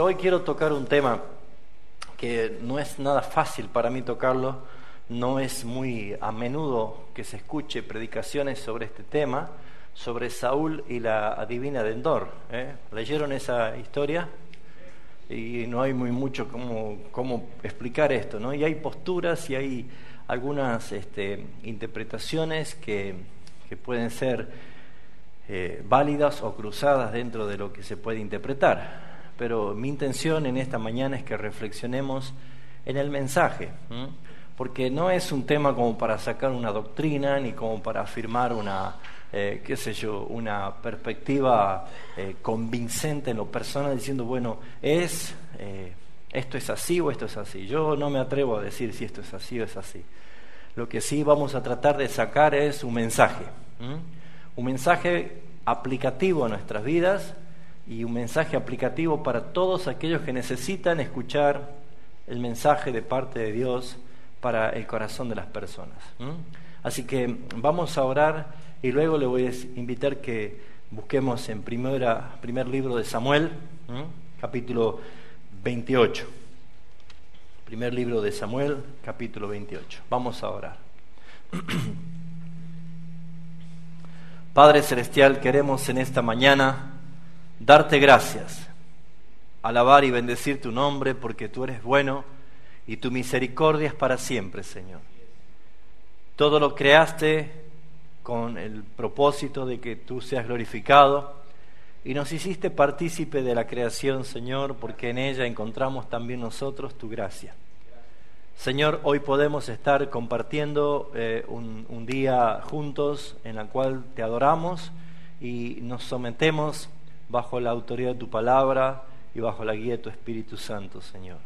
Pero hoy quiero tocar un tema que no es nada fácil para mí tocarlo, no es muy a menudo que se escuche predicaciones sobre este tema, sobre Saúl y la adivina de Endor. ¿Leyeron esa historia? Y no hay muy mucho cómo explicar esto, ¿no? Y hay posturas y hay algunas interpretaciones que pueden ser válidas o cruzadas dentro de lo que se puede interpretar. Pero mi intención en esta mañana es que reflexionemos en el mensaje, porque no es un tema como para sacar una doctrina ni como para afirmar una perspectiva convincente en lo personal, diciendo, bueno, esto es así o esto es así. Yo no me atrevo a decir si esto es así o es así. Lo que sí vamos a tratar de sacar es un mensaje aplicativo a nuestras vidas y un mensaje aplicativo para todos aquellos que necesitan escuchar el mensaje de parte de Dios para el corazón de las personas. Así que vamos a orar y luego le voy a invitar que busquemos en primer libro de Samuel, capítulo 28. Primer libro de Samuel, capítulo 28. Vamos a orar. Padre Celestial, queremos en esta mañana darte gracias, alabar y bendecir tu nombre porque tú eres bueno y tu misericordia es para siempre, Señor. Todo lo creaste con el propósito de que tú seas glorificado y nos hiciste partícipe de la creación, Señor, porque en ella encontramos también nosotros tu gracia. Señor, hoy podemos estar compartiendo un día juntos en el cual te adoramos y nos sometemos bajo la autoridad de tu palabra y bajo la guía de tu Espíritu Santo, Señor.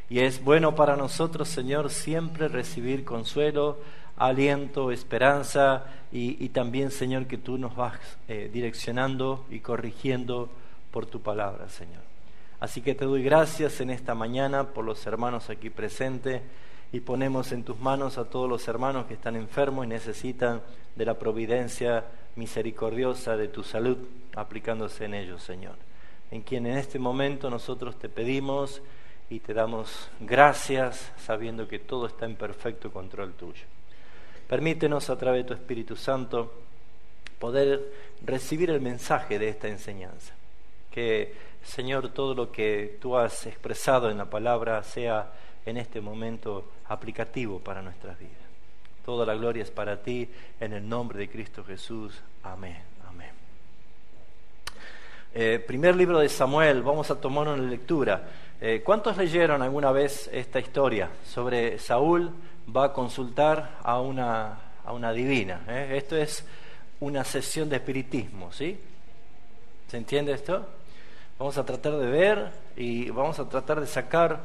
Y es bueno para nosotros, Señor, siempre recibir consuelo, aliento, esperanza y también, Señor, que tú nos vas direccionando y corrigiendo por tu palabra, Señor. Así que te doy gracias en esta mañana por los hermanos aquí presentes y ponemos en tus manos a todos los hermanos que están enfermos y necesitan de la providencia misericordiosa de tu salud aplicándose en ellos, Señor. En quien en este momento nosotros te pedimos y te damos gracias sabiendo que todo está en perfecto control tuyo. Permítenos a través de tu Espíritu Santo poder recibir el mensaje de esta enseñanza. Que, Señor, todo lo que tú has expresado en la palabra sea en este momento aplicativo para nuestras vidas. Toda la gloria es para ti, en el nombre de Cristo Jesús. Amén. Amén. Primer libro de Samuel, vamos a tomar una lectura. ¿Cuántos leyeron alguna vez esta historia sobre Saúl va a consultar a una divina? Esto es una sesión de espiritismo, ¿sí? ¿Se entiende esto? Vamos a tratar de ver y vamos a tratar de sacar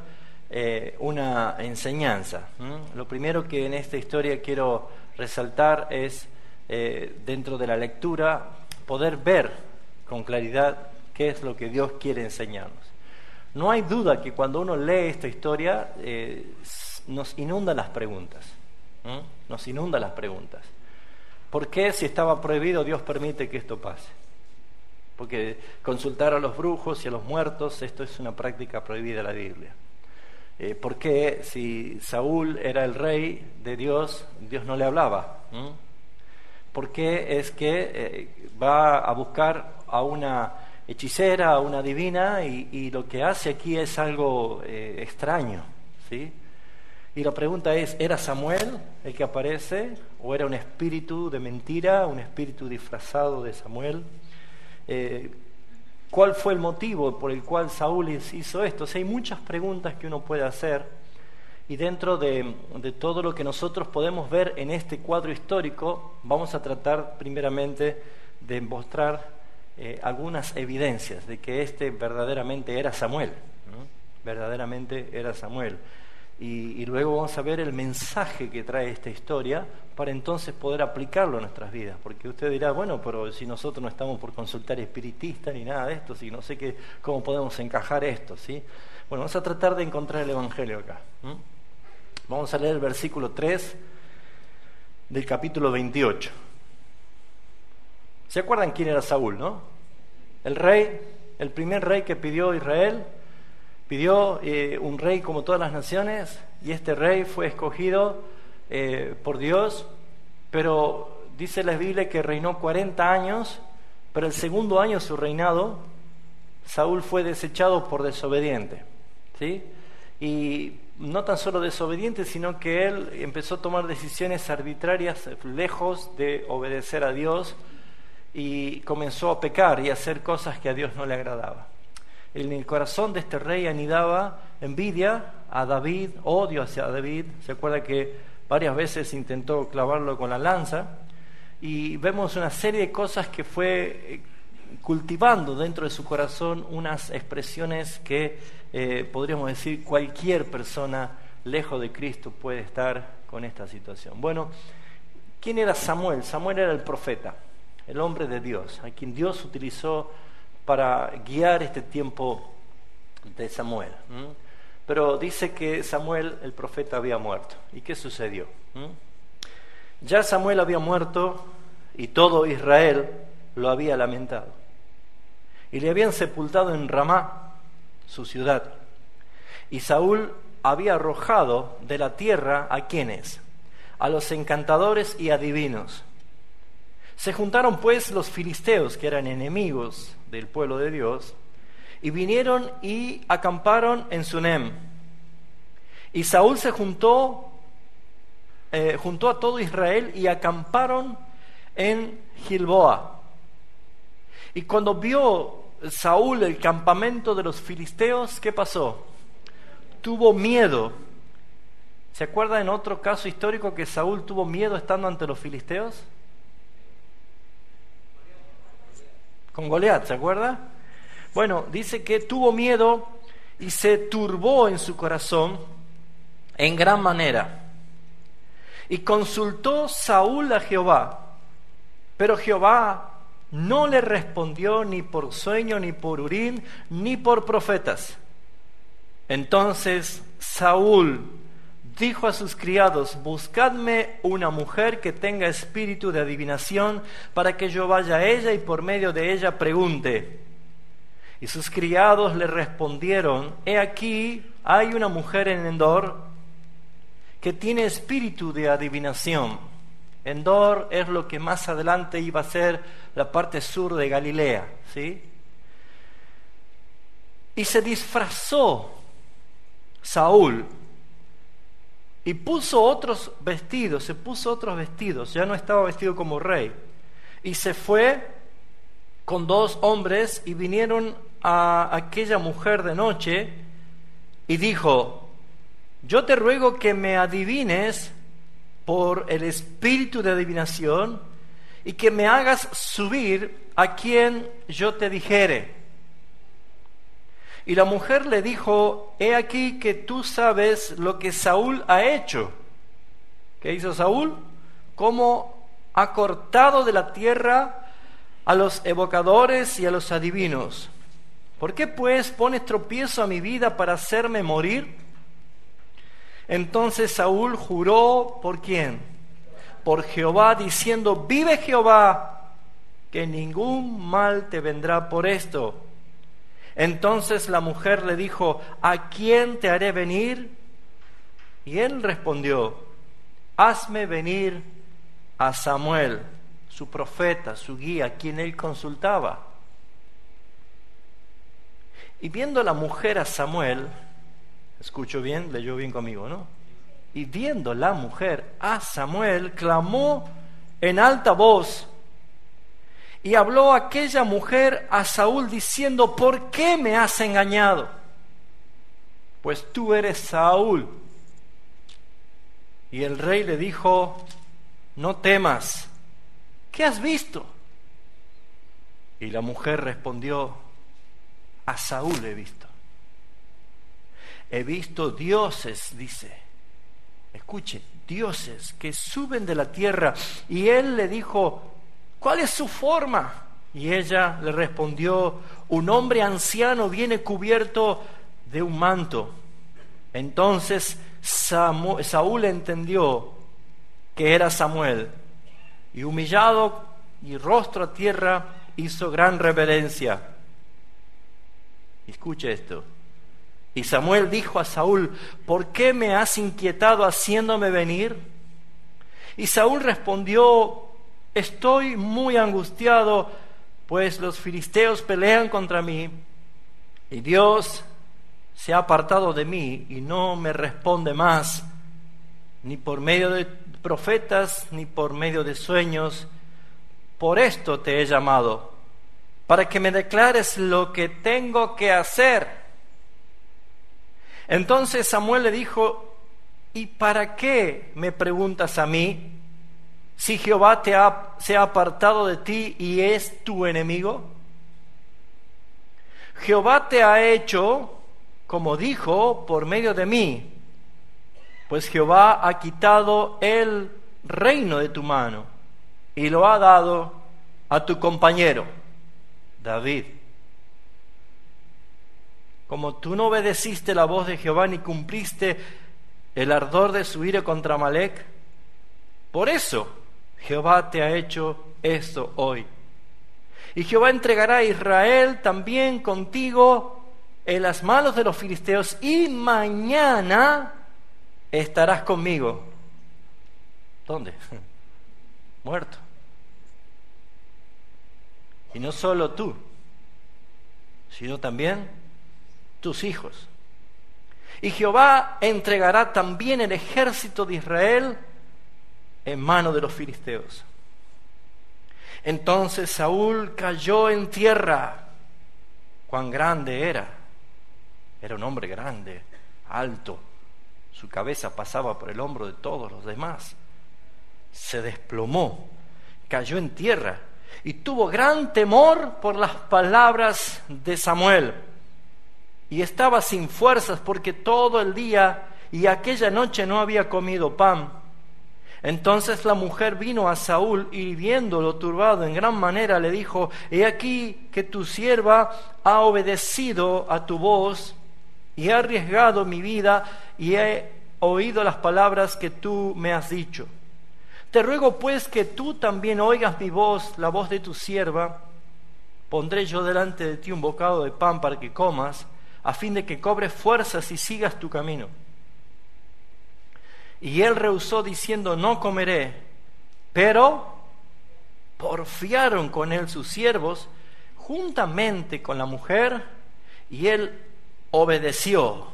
una enseñanza. Lo primero que en esta historia quiero resaltar es, dentro de la lectura, poder ver con claridad qué es lo que Dios quiere enseñarnos. No hay duda que cuando uno lee esta historia nos inundan las preguntas. Nos inundan las preguntas. ¿Por qué, si estaba prohibido, Dios permite que esto pase? Porque consultar a los brujos y a los muertos, esto es una práctica prohibida en la Biblia. ¿Por qué, si Saúl era el rey de Dios, Dios no le hablaba? ¿Por qué es que va a buscar a una hechicera, a una divina, y lo que hace aquí es algo extraño, ¿sí? Y la pregunta es, ¿era Samuel el que aparece? ¿O era un espíritu de mentira, un espíritu disfrazado de Samuel? ¿Cuál fue el motivo por el cual Saúl hizo esto? O sea, hay muchas preguntas que uno puede hacer, y dentro de todo lo que nosotros podemos ver en este cuadro histórico, vamos a tratar primeramente de mostrar algunas evidencias de que verdaderamente era Samuel, ¿no? Verdaderamente era Samuel. Y luego vamos a ver el mensaje que trae esta historia para entonces poder aplicarlo a nuestras vidas. Porque usted dirá, bueno, pero si nosotros no estamos por consultar espiritistas ni nada de esto, si no sé cómo podemos encajar esto, ¿sí? Bueno, vamos a tratar de encontrar el Evangelio acá. Vamos a leer el versículo 3 del capítulo 28. ¿Se acuerdan quién era Saúl, no? El rey, el primer rey que pidió Israel. Pidió un rey como todas las naciones, y este rey fue escogido por Dios, pero dice la Biblia que reinó 40 años, pero el segundo año de su reinado, Saúl fue desechado por desobediente, ¿sí? Y no tan solo desobediente, sino que él empezó a tomar decisiones arbitrarias lejos de obedecer a Dios, y comenzó a pecar y a hacer cosas que a Dios no le agradaba. En el corazón de este rey anidaba envidia a David, odio hacia David. Se acuerda que varias veces intentó clavarlo con la lanza, y vemos una serie de cosas que fue cultivando dentro de su corazón, unas expresiones que podríamos decir cualquier persona lejos de Cristo puede estar con esta situación. Bueno, ¿quién era Samuel? Samuel era el profeta, el hombre de Dios, a quien Dios utilizó para guiar este tiempo de Samuel. Pero dice que Samuel, el profeta, había muerto. ¿Y qué sucedió? Ya Samuel había muerto y todo Israel lo había lamentado. Y le habían sepultado en Ramá, su ciudad. Y Saúl había arrojado de la tierra ¿a quiénes? A los encantadores y adivinos. Se juntaron pues los filisteos, que eran enemigos del pueblo de Dios, y vinieron y acamparon en Sunem. Y Saúl se juntó a todo Israel y acamparon en Gilboa. Y cuando vio Saúl el campamento de los filisteos, ¿qué pasó? Tuvo miedo. ¿Se acuerda en otro caso histórico que Saúl tuvo miedo estando ante los filisteos? Con Goliat, ¿se acuerda? Bueno, dice que tuvo miedo y se turbó en su corazón en gran manera. Y consultó Saúl a Jehová, pero Jehová no le respondió ni por sueño, ni por Urim, ni por profetas. Entonces Saúl dijo a sus criados: buscadme una mujer que tenga espíritu de adivinación, para que yo vaya a ella y por medio de ella pregunte. Y sus criados le respondieron: he aquí, hay una mujer en Endor que tiene espíritu de adivinación. Endor es lo que más adelante iba a ser la parte sur de Galilea, ¿sí? Y se disfrazó Saúl y se puso otros vestidos, ya no estaba vestido como rey, y se fue con 2 hombres y vinieron a aquella mujer de noche y dijo: yo te ruego que me adivines por el espíritu de adivinación y que me hagas subir a quien yo te dijere. Y la mujer le dijo: he aquí que tú sabes lo que Saúl ha hecho. ¿Qué hizo Saúl? Cómo ha cortado de la tierra a los evocadores y a los adivinos. ¿Por qué pues pones tropiezo a mi vida para hacerme morir? Entonces Saúl juró, ¿por quién? Por Jehová, diciendo: vive Jehová, que ningún mal te vendrá por esto. Entonces la mujer le dijo: ¿a quién te haré venir? Y él respondió: hazme venir a Samuel, su profeta, su guía, quien él consultaba. Y viendo la mujer a Samuel, escucho bien, leyó bien conmigo, ¿no? Y viendo la mujer a Samuel, clamó en alta voz. Y habló aquella mujer a Saúl diciendo: ¿por qué me has engañado? Pues tú eres Saúl. Y el rey le dijo: no temas, ¿qué has visto? Y la mujer respondió: a Saúl he visto. He visto dioses, dice. Escuche, dioses que suben de la tierra. Y él le dijo: ¿cuál es su forma? Y ella le respondió: un hombre anciano viene cubierto de un manto. Entonces Saúl entendió que era Samuel, y humillado y rostro a tierra hizo gran reverencia. Escuche esto. Y Samuel dijo a Saúl: ¿por qué me has inquietado haciéndome venir? Y Saúl respondió: estoy muy angustiado, pues los filisteos pelean contra mí, y Dios se ha apartado de mí y no me responde más, ni por medio de profetas, ni por medio de sueños. Por esto te he llamado, para que me declares lo que tengo que hacer. Entonces Samuel le dijo: ¿y para qué me preguntas a mí, si Jehová se ha apartado de ti y es tu enemigo? Jehová te ha hecho, como dijo, por medio de mí, pues Jehová ha quitado el reino de tu mano y lo ha dado a tu compañero David. Como tú no obedeciste la voz de Jehová ni cumpliste el ardor de su ira contra Amalec, por eso Jehová te ha hecho esto hoy. Y Jehová entregará a Israel también contigo en las manos de los filisteos, y mañana estarás conmigo. ¿Dónde? Muerto. Y no solo tú, sino también tus hijos. Y Jehová entregará también el ejército de Israel en mano de los filisteos. Entonces Saúl cayó en tierra. Cuán grande era. Era un hombre grande, alto. Su cabeza pasaba por el hombro de todos los demás. Se desplomó, cayó en tierra y tuvo gran temor por las palabras de Samuel. Y estaba sin fuerzas porque todo el día y aquella noche no había comido pan. Entonces la mujer vino a Saúl y viéndolo turbado en gran manera le dijo: he aquí que tu sierva ha obedecido a tu voz y ha arriesgado mi vida y he oído las palabras que tú me has dicho. Te ruego pues que tú también oigas mi voz, la voz de tu sierva. Pondré yo delante de ti un bocado de pan para que comas, a fin de que cobres fuerzas y sigas tu camino. Y él rehusó diciendo: no comeré. Pero porfiaron con él sus siervos juntamente con la mujer, y él obedeció.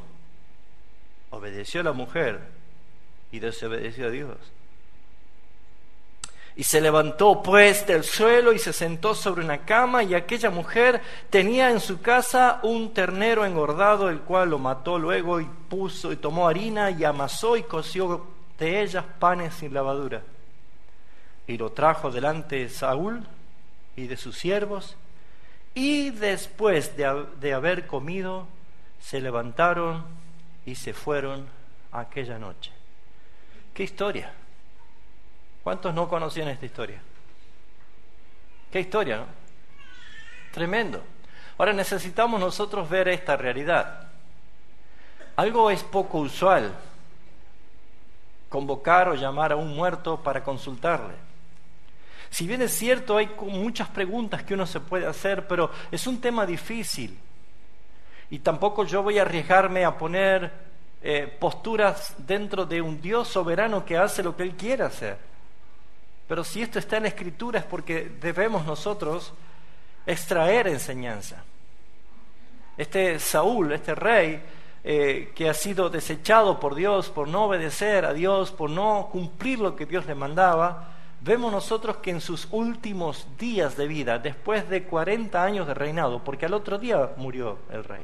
Obedeció a la mujer y desobedeció a Dios. Y se levantó pues del suelo y se sentó sobre una cama, y aquella mujer tenía en su casa un ternero engordado, el cual lo mató luego y tomó harina y amasó y coció de ellas panes sin levadura. Y lo trajo delante de Saúl y de sus siervos, y después de haber comido, se levantaron y se fueron aquella noche. ¿Qué historia? ¿Cuántos no conocían esta historia? ¿Qué historia, no? Tremendo. Ahora necesitamos nosotros ver esta realidad. Algo es poco usual: convocar o llamar a un muerto para consultarle. Si bien es cierto, hay muchas preguntas que uno se puede hacer, pero es un tema difícil. Y tampoco yo voy a arriesgarme a poner posturas dentro de un Dios soberano que hace lo que Él quiere hacer. Pero si esto está en la Escritura es porque debemos nosotros extraer enseñanza. Este Saúl, este rey, que ha sido desechado por Dios por no obedecer a Dios, por no cumplir lo que Dios le mandaba, vemos nosotros que en sus últimos días de vida, después de 40 años de reinado, porque al otro día murió el rey.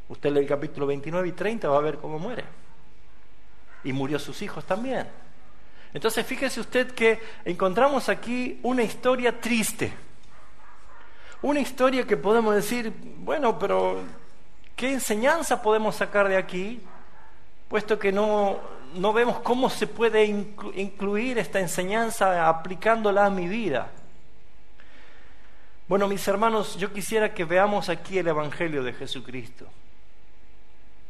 Usted lee el capítulo 29 y 30, va a ver cómo muere. Y murió sus hijos también. Entonces fíjese usted que encontramos aquí una historia triste. Una historia que podemos decir, bueno, pero ¿qué enseñanza podemos sacar de aquí? Puesto que no vemos cómo se puede incluir esta enseñanza aplicándola a mi vida. Bueno, mis hermanos, yo quisiera que veamos aquí el Evangelio de Jesucristo.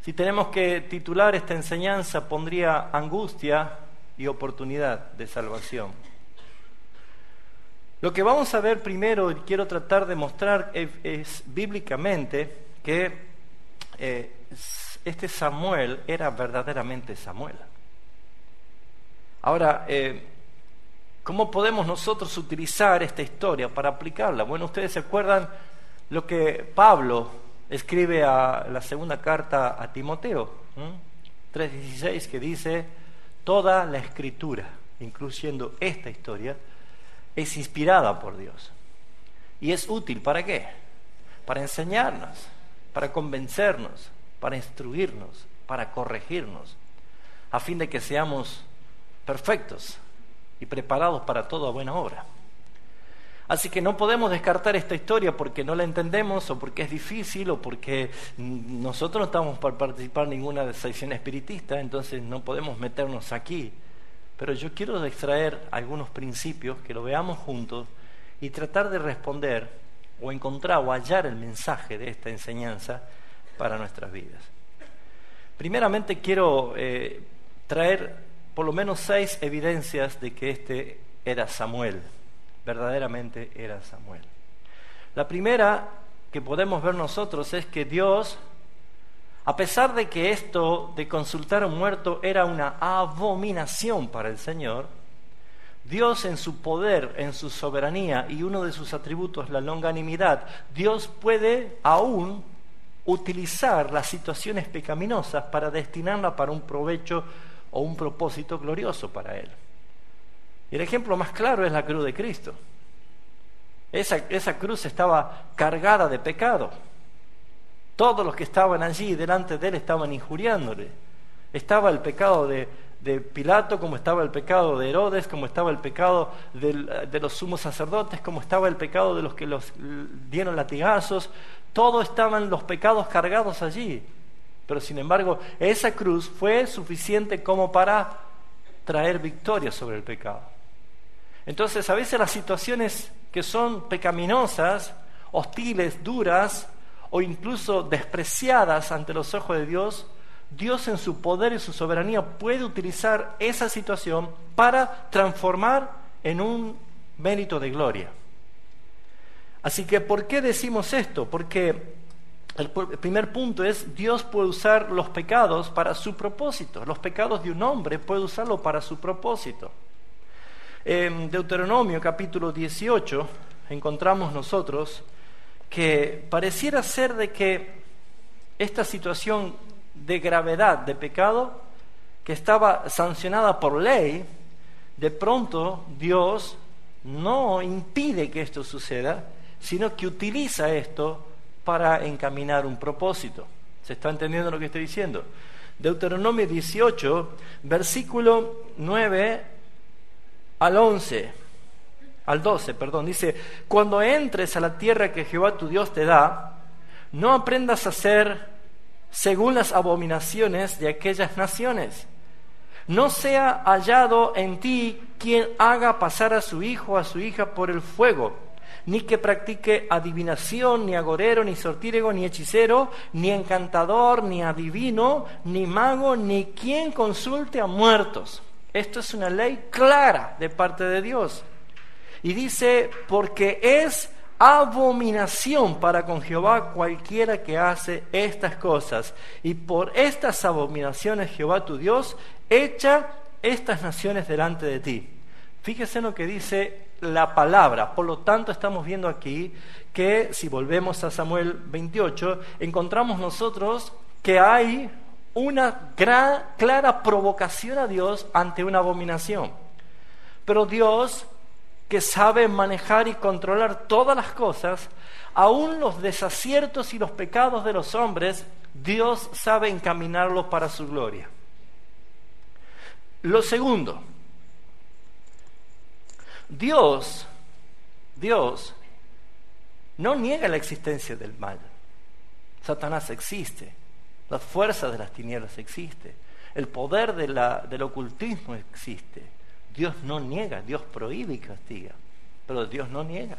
Si tenemos que titular esta enseñanza, pondría angustia y oportunidad de salvación. Lo que vamos a ver primero, y quiero tratar de mostrar, es bíblicamente que este Samuel era verdaderamente Samuel. Ahora, ¿cómo podemos nosotros utilizar esta historia para aplicarla? Bueno, ustedes se acuerdan lo que Pablo escribe a la segunda carta a Timoteo, 3:16, que dice: toda la escritura, incluyendo esta historia, es inspirada por Dios. ¿Y es útil para qué? Para enseñarnos, para convencernos, para instruirnos, para corregirnos, a fin de que seamos perfectos y preparados para toda buena obra. Así que no podemos descartar esta historia porque no la entendemos, o porque es difícil, o porque nosotros no estamos para participar en ninguna sección espiritista, entonces no podemos meternos aquí. Pero yo quiero extraer algunos principios, que lo veamos juntos, y tratar de responder, o encontrar o hallar el mensaje de esta enseñanza para nuestras vidas. Primeramente quiero traer por lo menos 6 evidencias de que este era Samuel. Verdaderamente era Samuel. La primera que podemos ver nosotros es que Dios, a pesar de que esto de consultar a un muerto era una abominación para el Señor, Dios en su poder, en su soberanía, y uno de sus atributos, la longanimidad, Dios puede aún utilizar las situaciones pecaminosas para destinarlas para un provecho o un propósito glorioso para Él. Y el ejemplo más claro es la cruz de Cristo. Esa cruz estaba cargada de pecado. Todos los que estaban allí delante de Él estaban injuriándole. Estaba el pecado de Pilato, como estaba el pecado de Herodes, como estaba el pecado de los sumos sacerdotes, como estaba el pecado de los que los dieron latigazos. Todos estaban los pecados cargados allí. Pero sin embargo, esa cruz fue suficiente como para traer victoria sobre el pecado. Entonces, a veces las situaciones que son pecaminosas, hostiles, duras o incluso despreciadas ante los ojos de Dios, Dios en su poder y su soberanía puede utilizar esa situación para transformar en un mérito de gloria. Así que, ¿por qué decimos esto? Porque el primer punto es: Dios puede usar los pecados para su propósito. Los pecados de un hombre puede usarlo para su propósito. En Deuteronomio capítulo 18 encontramos nosotros que pareciera ser de que esta situación de gravedad de pecado, que estaba sancionada por ley, de pronto Dios no impide que esto suceda, sino que utiliza esto para encaminar un propósito. ¿Se está entendiendo lo que estoy diciendo? Deuteronomio 18, versículo 9 al 12, dice: cuando entres a la tierra que Jehová tu Dios te da, no aprendas a hacer según las abominaciones de aquellas naciones. No sea hallado en ti quien haga pasar a su hijo o a su hija por el fuego, ni que practique adivinación, ni agorero, ni sortílego, ni hechicero, ni encantador, ni adivino, ni mago, ni quien consulte a muertos. Esto es una ley clara de parte de Dios. Y dice: porque es abominación para con Jehová cualquiera que hace estas cosas. Y por estas abominaciones Jehová tu Dios echa estas naciones delante de ti. Fíjese en lo que dice la palabra. Por lo tanto, estamos viendo aquí que, si volvemos a Samuel 28, encontramos nosotros que hay una clara provocación a Dios ante una abominación. Pero Dios, que sabe manejar y controlar todas las cosas, aún los desaciertos y los pecados de los hombres, Dios sabe encaminarlos para su gloria. Lo segundo, Dios no niega la existencia del mal. Satanás existe. Las fuerzas de las tinieblas existen. El poder del ocultismo existe. Dios no niega, Dios prohíbe y castiga, pero Dios no niega.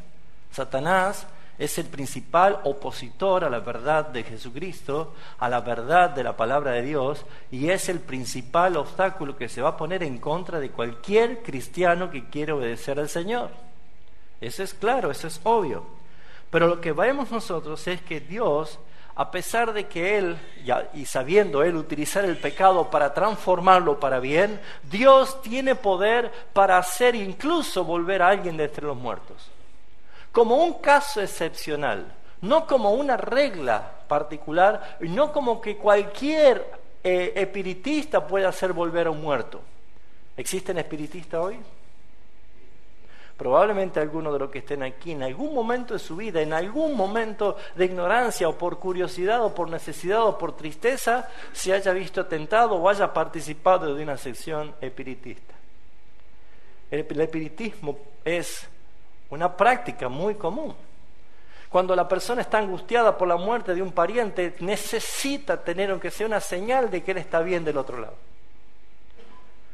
Satanás es el principal opositor a la verdad de Jesucristo, a la verdad de la palabra de Dios, y es el principal obstáculo que se va a poner en contra de cualquier cristiano que quiere obedecer al Señor. Eso es claro, eso es obvio. Pero lo que vemos nosotros es que Dios, a pesar de que él, y sabiendo él utilizar el pecado para transformarlo para bien, Dios tiene poder para hacer incluso volver a alguien de entre los muertos. Como un caso excepcional, no como una regla particular, y no como que cualquier espiritista pueda hacer volver a un muerto. ¿Existen espiritistas hoy? Probablemente algunos de los que estén aquí, en algún momento de su vida, en algún momento de ignorancia, o por curiosidad, o por necesidad, o por tristeza, se haya visto tentado o haya participado de una sección espiritista. El espiritismo es una práctica muy común. Cuando la persona está angustiada por la muerte de un pariente, necesita tener, aunque sea una señal de que él está bien del otro lado.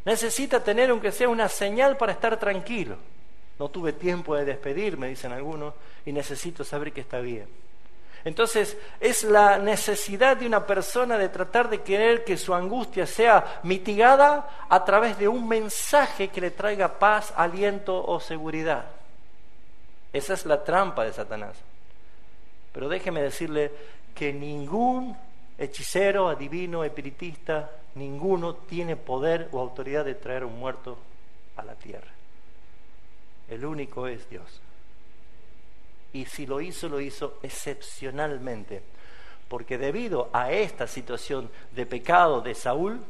Necesita tener, aunque sea una señal para estar tranquilo. No tuve tiempo de despedirme, dicen algunos, y necesito saber que está bien. Entonces, es la necesidad de una persona de tratar de querer que su angustia sea mitigada a través de un mensaje que le traiga paz, aliento o seguridad. Esa es la trampa de Satanás. Pero déjeme decirle que ningún hechicero, adivino, espiritista, ninguno tiene poder o autoridad de traer un muerto a la tierra. El único es Dios. Y si lo hizo excepcionalmente, porque debido a esta situación de pecado de Saúl,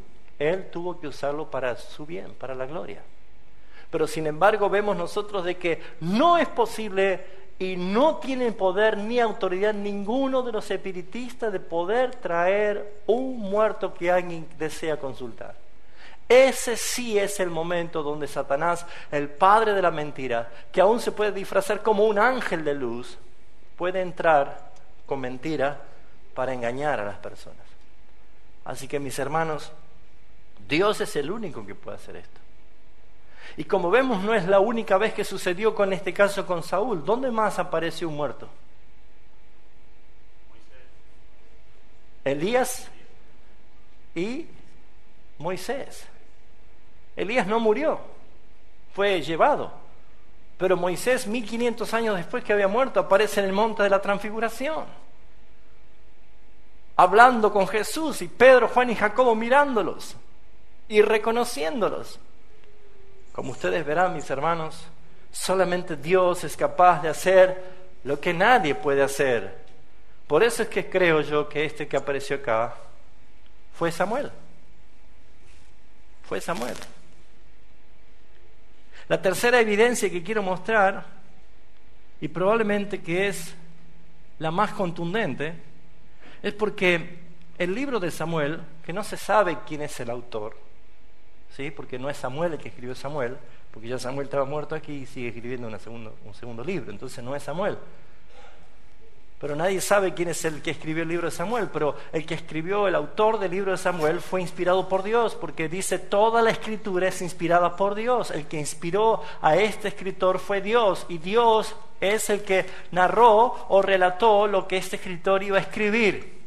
él tuvo que usarlo para su bien, para la gloria. Pero sin embargo vemos nosotros de que no es posible y no tienen poder ni autoridad ninguno de los espiritistas de poder traer un muerto que alguien desea consultar. Ese sí es el momento donde Satanás, el padre de la mentira, que aún se puede disfrazar como un ángel de luz, puede entrar con mentira para engañar a las personas. Así que mis hermanos, Dios es el único que puede hacer esto. Y como vemos, no es la única vez que sucedió con este caso con Saúl. ¿Dónde más apareció un muerto? Elías y Moisés. Elías no murió, fue llevado. Pero Moisés, 1500 años después que había muerto, aparece en el monte de la Transfiguración, hablando con Jesús, y Pedro, Juan y Jacobo mirándolos y reconociéndolos. Como ustedes verán, mis hermanos, solamente Dios es capaz de hacer lo que nadie puede hacer. Por eso es que creo yo que este que apareció acá fue Samuel. Fue Samuel. La tercera evidencia que quiero mostrar, y probablemente que es la más contundente, es porque el libro de Samuel, que no se sabe quién es el autor, ¿sí? Porque no es Samuel el que escribió Samuel, porque ya Samuel estaba muerto aquí y sigue escribiendo un segundo libro, entonces no es Samuel. Pero nadie sabe quién es el que escribió el libro de Samuel, pero el que escribió, el autor del libro de Samuel, fue inspirado por Dios, porque dice toda la escritura es inspirada por Dios. El que inspiró a este escritor fue Dios, y Dios es el que narró o relató lo que este escritor iba a escribir.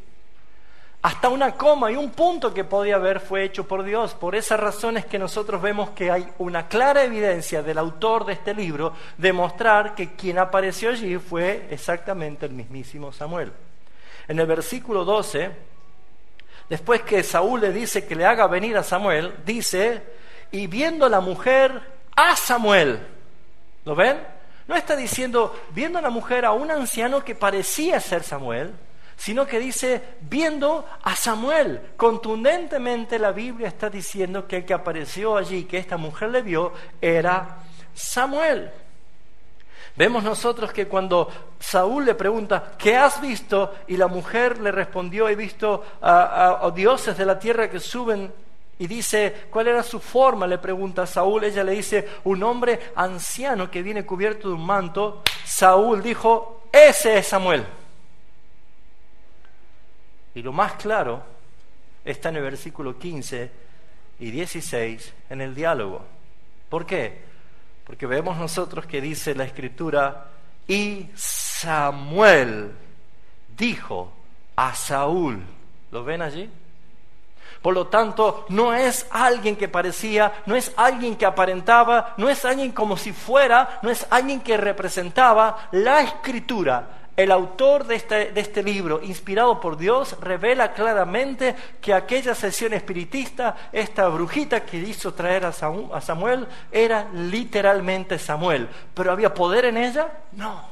Hasta una coma y un punto que podía haber fue hecho por Dios. Por esa razón es que nosotros vemos que hay una clara evidencia del autor de este libro de mostrar que quien apareció allí fue exactamente el mismísimo Samuel. En el versículo 12, después que Saúl le dice que le haga venir a Samuel, dice, y viendo la mujer a Samuel. ¿Lo ven? No está diciendo, viendo a la mujer a un anciano que parecía ser Samuel, sino que dice, viendo a Samuel. Contundentemente la Biblia está diciendo que el que apareció allí, que esta mujer le vio, era Samuel. Vemos nosotros que cuando Saúl le pregunta, ¿qué has visto? Y la mujer le respondió, he visto a dioses de la tierra que suben. Y dice, ¿cuál era su forma? Le pregunta a Saúl. Ella le dice, un hombre anciano que viene cubierto de un manto. Saúl dijo, ese es Samuel. Y lo más claro está en el versículo 15 y 16 en el diálogo. ¿Por qué? Porque vemos nosotros que dice la Escritura, y Samuel dijo a Saúl. ¿Lo ven allí? Por lo tanto, no es alguien que parecía, no es alguien que aparentaba, no es alguien como si fuera, no es alguien que representaba. La Escritura el autor de este libro, inspirado por Dios, revela claramente que aquella sesión espiritista, esta brujita que hizo traer a Samuel, era literalmente Samuel. ¿Pero había poder en ella? No.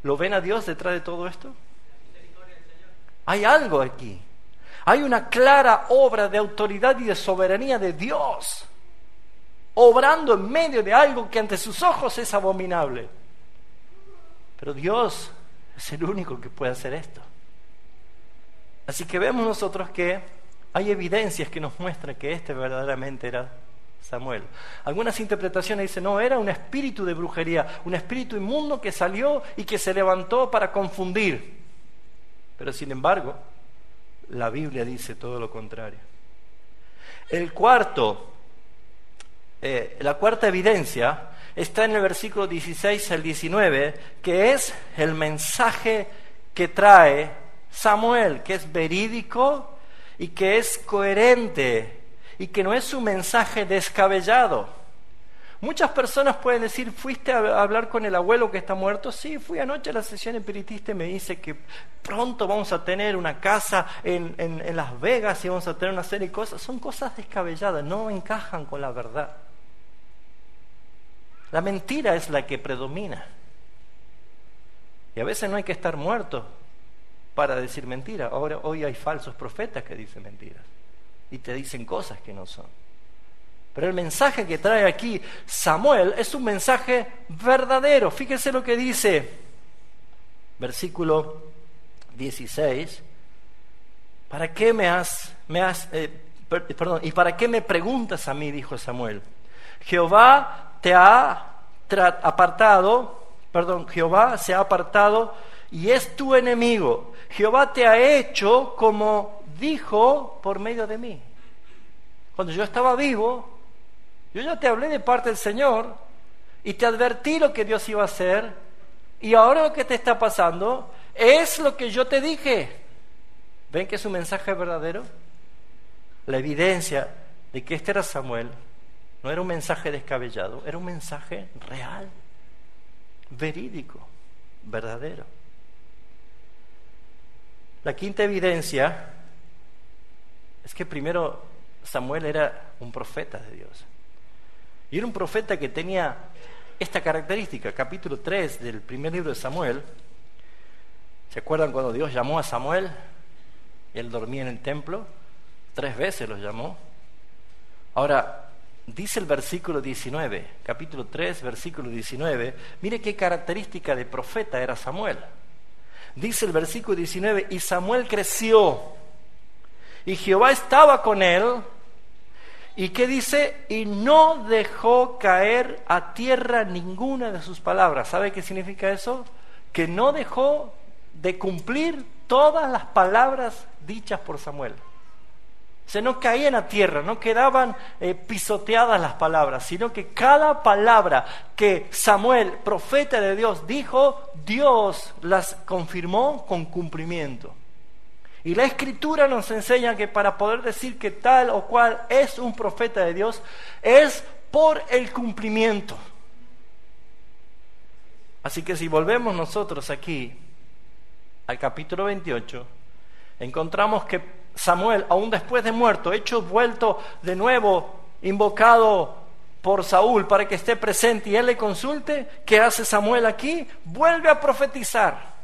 ¿Lo ven a Dios detrás de todo esto? Hay algo aquí. Hay una clara obra de autoridad y de soberanía de Dios, obrando en medio de algo que ante sus ojos es abominable. Pero Dios es el único que puede hacer esto. Así que vemos nosotros que hay evidencias que nos muestran que este verdaderamente era Samuel. Algunas interpretaciones dicen, no, era un espíritu de brujería, un espíritu inmundo que salió y que se levantó para confundir. Pero sin embargo, la Biblia dice todo lo contrario. La cuarta evidencia está en el versículo 16 al 19, que es el mensaje que trae Samuel, que es verídico y que es coherente y que no es un mensaje descabellado. Muchas personas pueden decir, ¿fuiste a hablar con el abuelo que está muerto? Sí, fui anoche a la sesión espiritista y me dice que pronto vamos a tener una casa en Las Vegas y vamos a tener una serie de cosas. Son cosas descabelladas, no encajan con la verdad. La mentira es la que predomina. Y a veces no hay que estar muerto para decir mentira. Hoy hay falsos profetas que dicen mentiras y te dicen cosas que no son. Pero el mensaje que trae aquí Samuel es un mensaje verdadero. Fíjense lo que dice, versículo 16. ¿Para qué ¿Y para qué me preguntas a mí? Dijo Samuel. Jehová se ha apartado y es tu enemigo. Jehová te ha hecho como dijo por medio de mí. Cuando yo estaba vivo, yo ya te hablé de parte del Señor y te advertí lo que Dios iba a hacer, y ahora lo que te está pasando es lo que yo te dije. ¿Ven que es un mensaje verdadero? La evidencia de que este era Samuel no era un mensaje descabellado, era un mensaje real, verídico, verdadero. La quinta evidencia es que primero Samuel era un profeta de Dios. Y era un profeta que tenía esta característica. Capítulo 3 del primer libro de Samuel. ¿Se acuerdan cuando Dios llamó a Samuel? Él dormía en el templo. 3 veces lo llamó. Ahora, dice el versículo 19, capítulo 3, versículo 19. Mire qué característica de profeta era Samuel. Dice el versículo 19, y Samuel creció, y Jehová estaba con él. ¿Y qué dice? Y no dejó caer a tierra ninguna de sus palabras. ¿Sabe qué significa eso? Que no dejó de cumplir todas las palabras dichas por Samuel. O sea, no caían a tierra, no quedaban pisoteadas las palabras, sino que cada palabra que Samuel, profeta de Dios, dijo, Dios las confirmó con cumplimiento. Y la Escritura nos enseña que para poder decir que tal o cual es un profeta de Dios, es por el cumplimiento. Así que si volvemos nosotros aquí al capítulo 28, encontramos que Samuel, aún después de muerto, vuelto de nuevo, invocado por Saúl para que esté presente y él le consulte, ¿qué hace Samuel aquí? Vuelve a profetizar.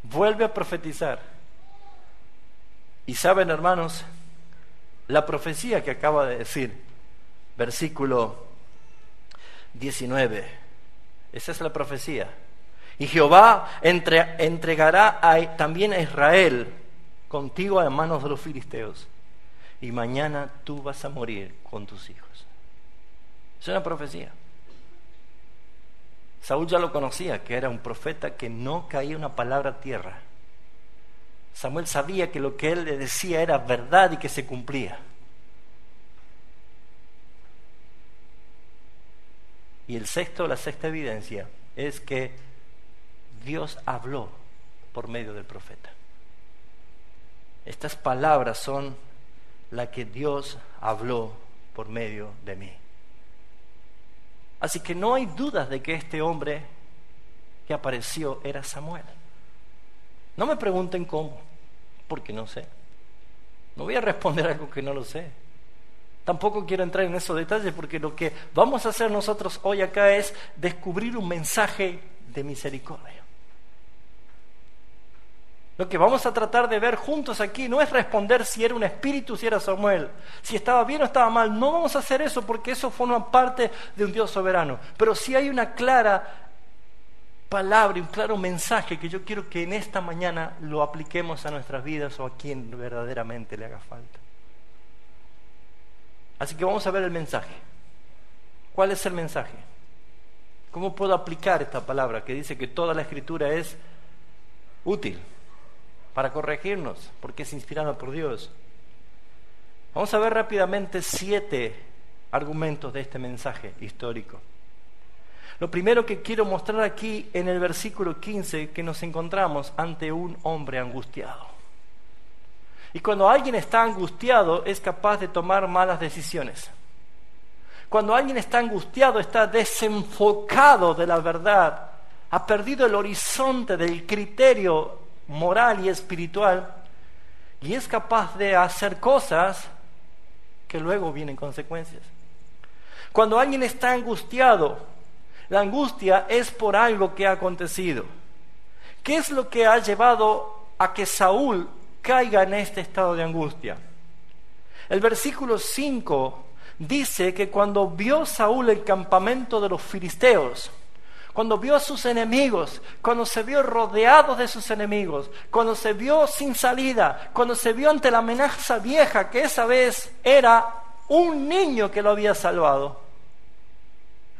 Vuelve a profetizar. Y saben, hermanos, la profecía que acaba de decir, versículo 19, esa es la profecía. Y Jehová entregará también a Israel contigo a manos de los filisteos, y mañana tú vas a morir con tus hijos. Es una profecía. Saúl ya lo conocía, que era un profeta que no caía una palabra a tierra. Samuel sabía que lo que él le decía era verdad y que se cumplía. Y la sexta evidencia es que Dios habló por medio del profeta. Estas palabras son las que Dios habló por medio de mí. Así que no hay dudas de que este hombre que apareció era Samuel. No me pregunten cómo, porque no sé. No voy a responder algo que no lo sé. Tampoco quiero entrar en esos detalles, porque lo que vamos a hacer nosotros hoy acá es descubrir un mensaje de misericordia. Lo que vamos a tratar de ver juntos aquí no es responder si era un espíritu, si era Samuel, si estaba bien o estaba mal. No vamos a hacer eso, porque eso forma parte de un Dios soberano. Pero sí hay una clara palabra y un claro mensaje que yo quiero que en esta mañana lo apliquemos a nuestras vidas o a quien verdaderamente le haga falta. Así que vamos a ver el mensaje. ¿Cuál es el mensaje? ¿Cómo puedo aplicar esta palabra que dice que toda la Escritura es útil para corregirnos, porque es inspirada por Dios? Vamos a ver rápidamente 7 argumentos de este mensaje histórico. Lo primero que quiero mostrar aquí en el versículo 15, que nos encontramos ante un hombre angustiado. Y cuando alguien está angustiado es capaz de tomar malas decisiones. Cuando alguien está angustiado está desenfocado de la verdad, ha perdido el horizonte del criterio moral y espiritual y es capaz de hacer cosas que luego vienen consecuencias. Cuando alguien está angustiado, la angustia es por algo que ha acontecido. ¿Qué es lo que ha llevado a que Saúl caiga en este estado de angustia? El versículo 5 dice que cuando vio Saúl el campamento de los filisteos, cuando vio a sus enemigos, cuando se vio rodeado de sus enemigos, cuando se vio sin salida, cuando se vio ante la amenaza vieja, que esa vez era un niño que lo había salvado,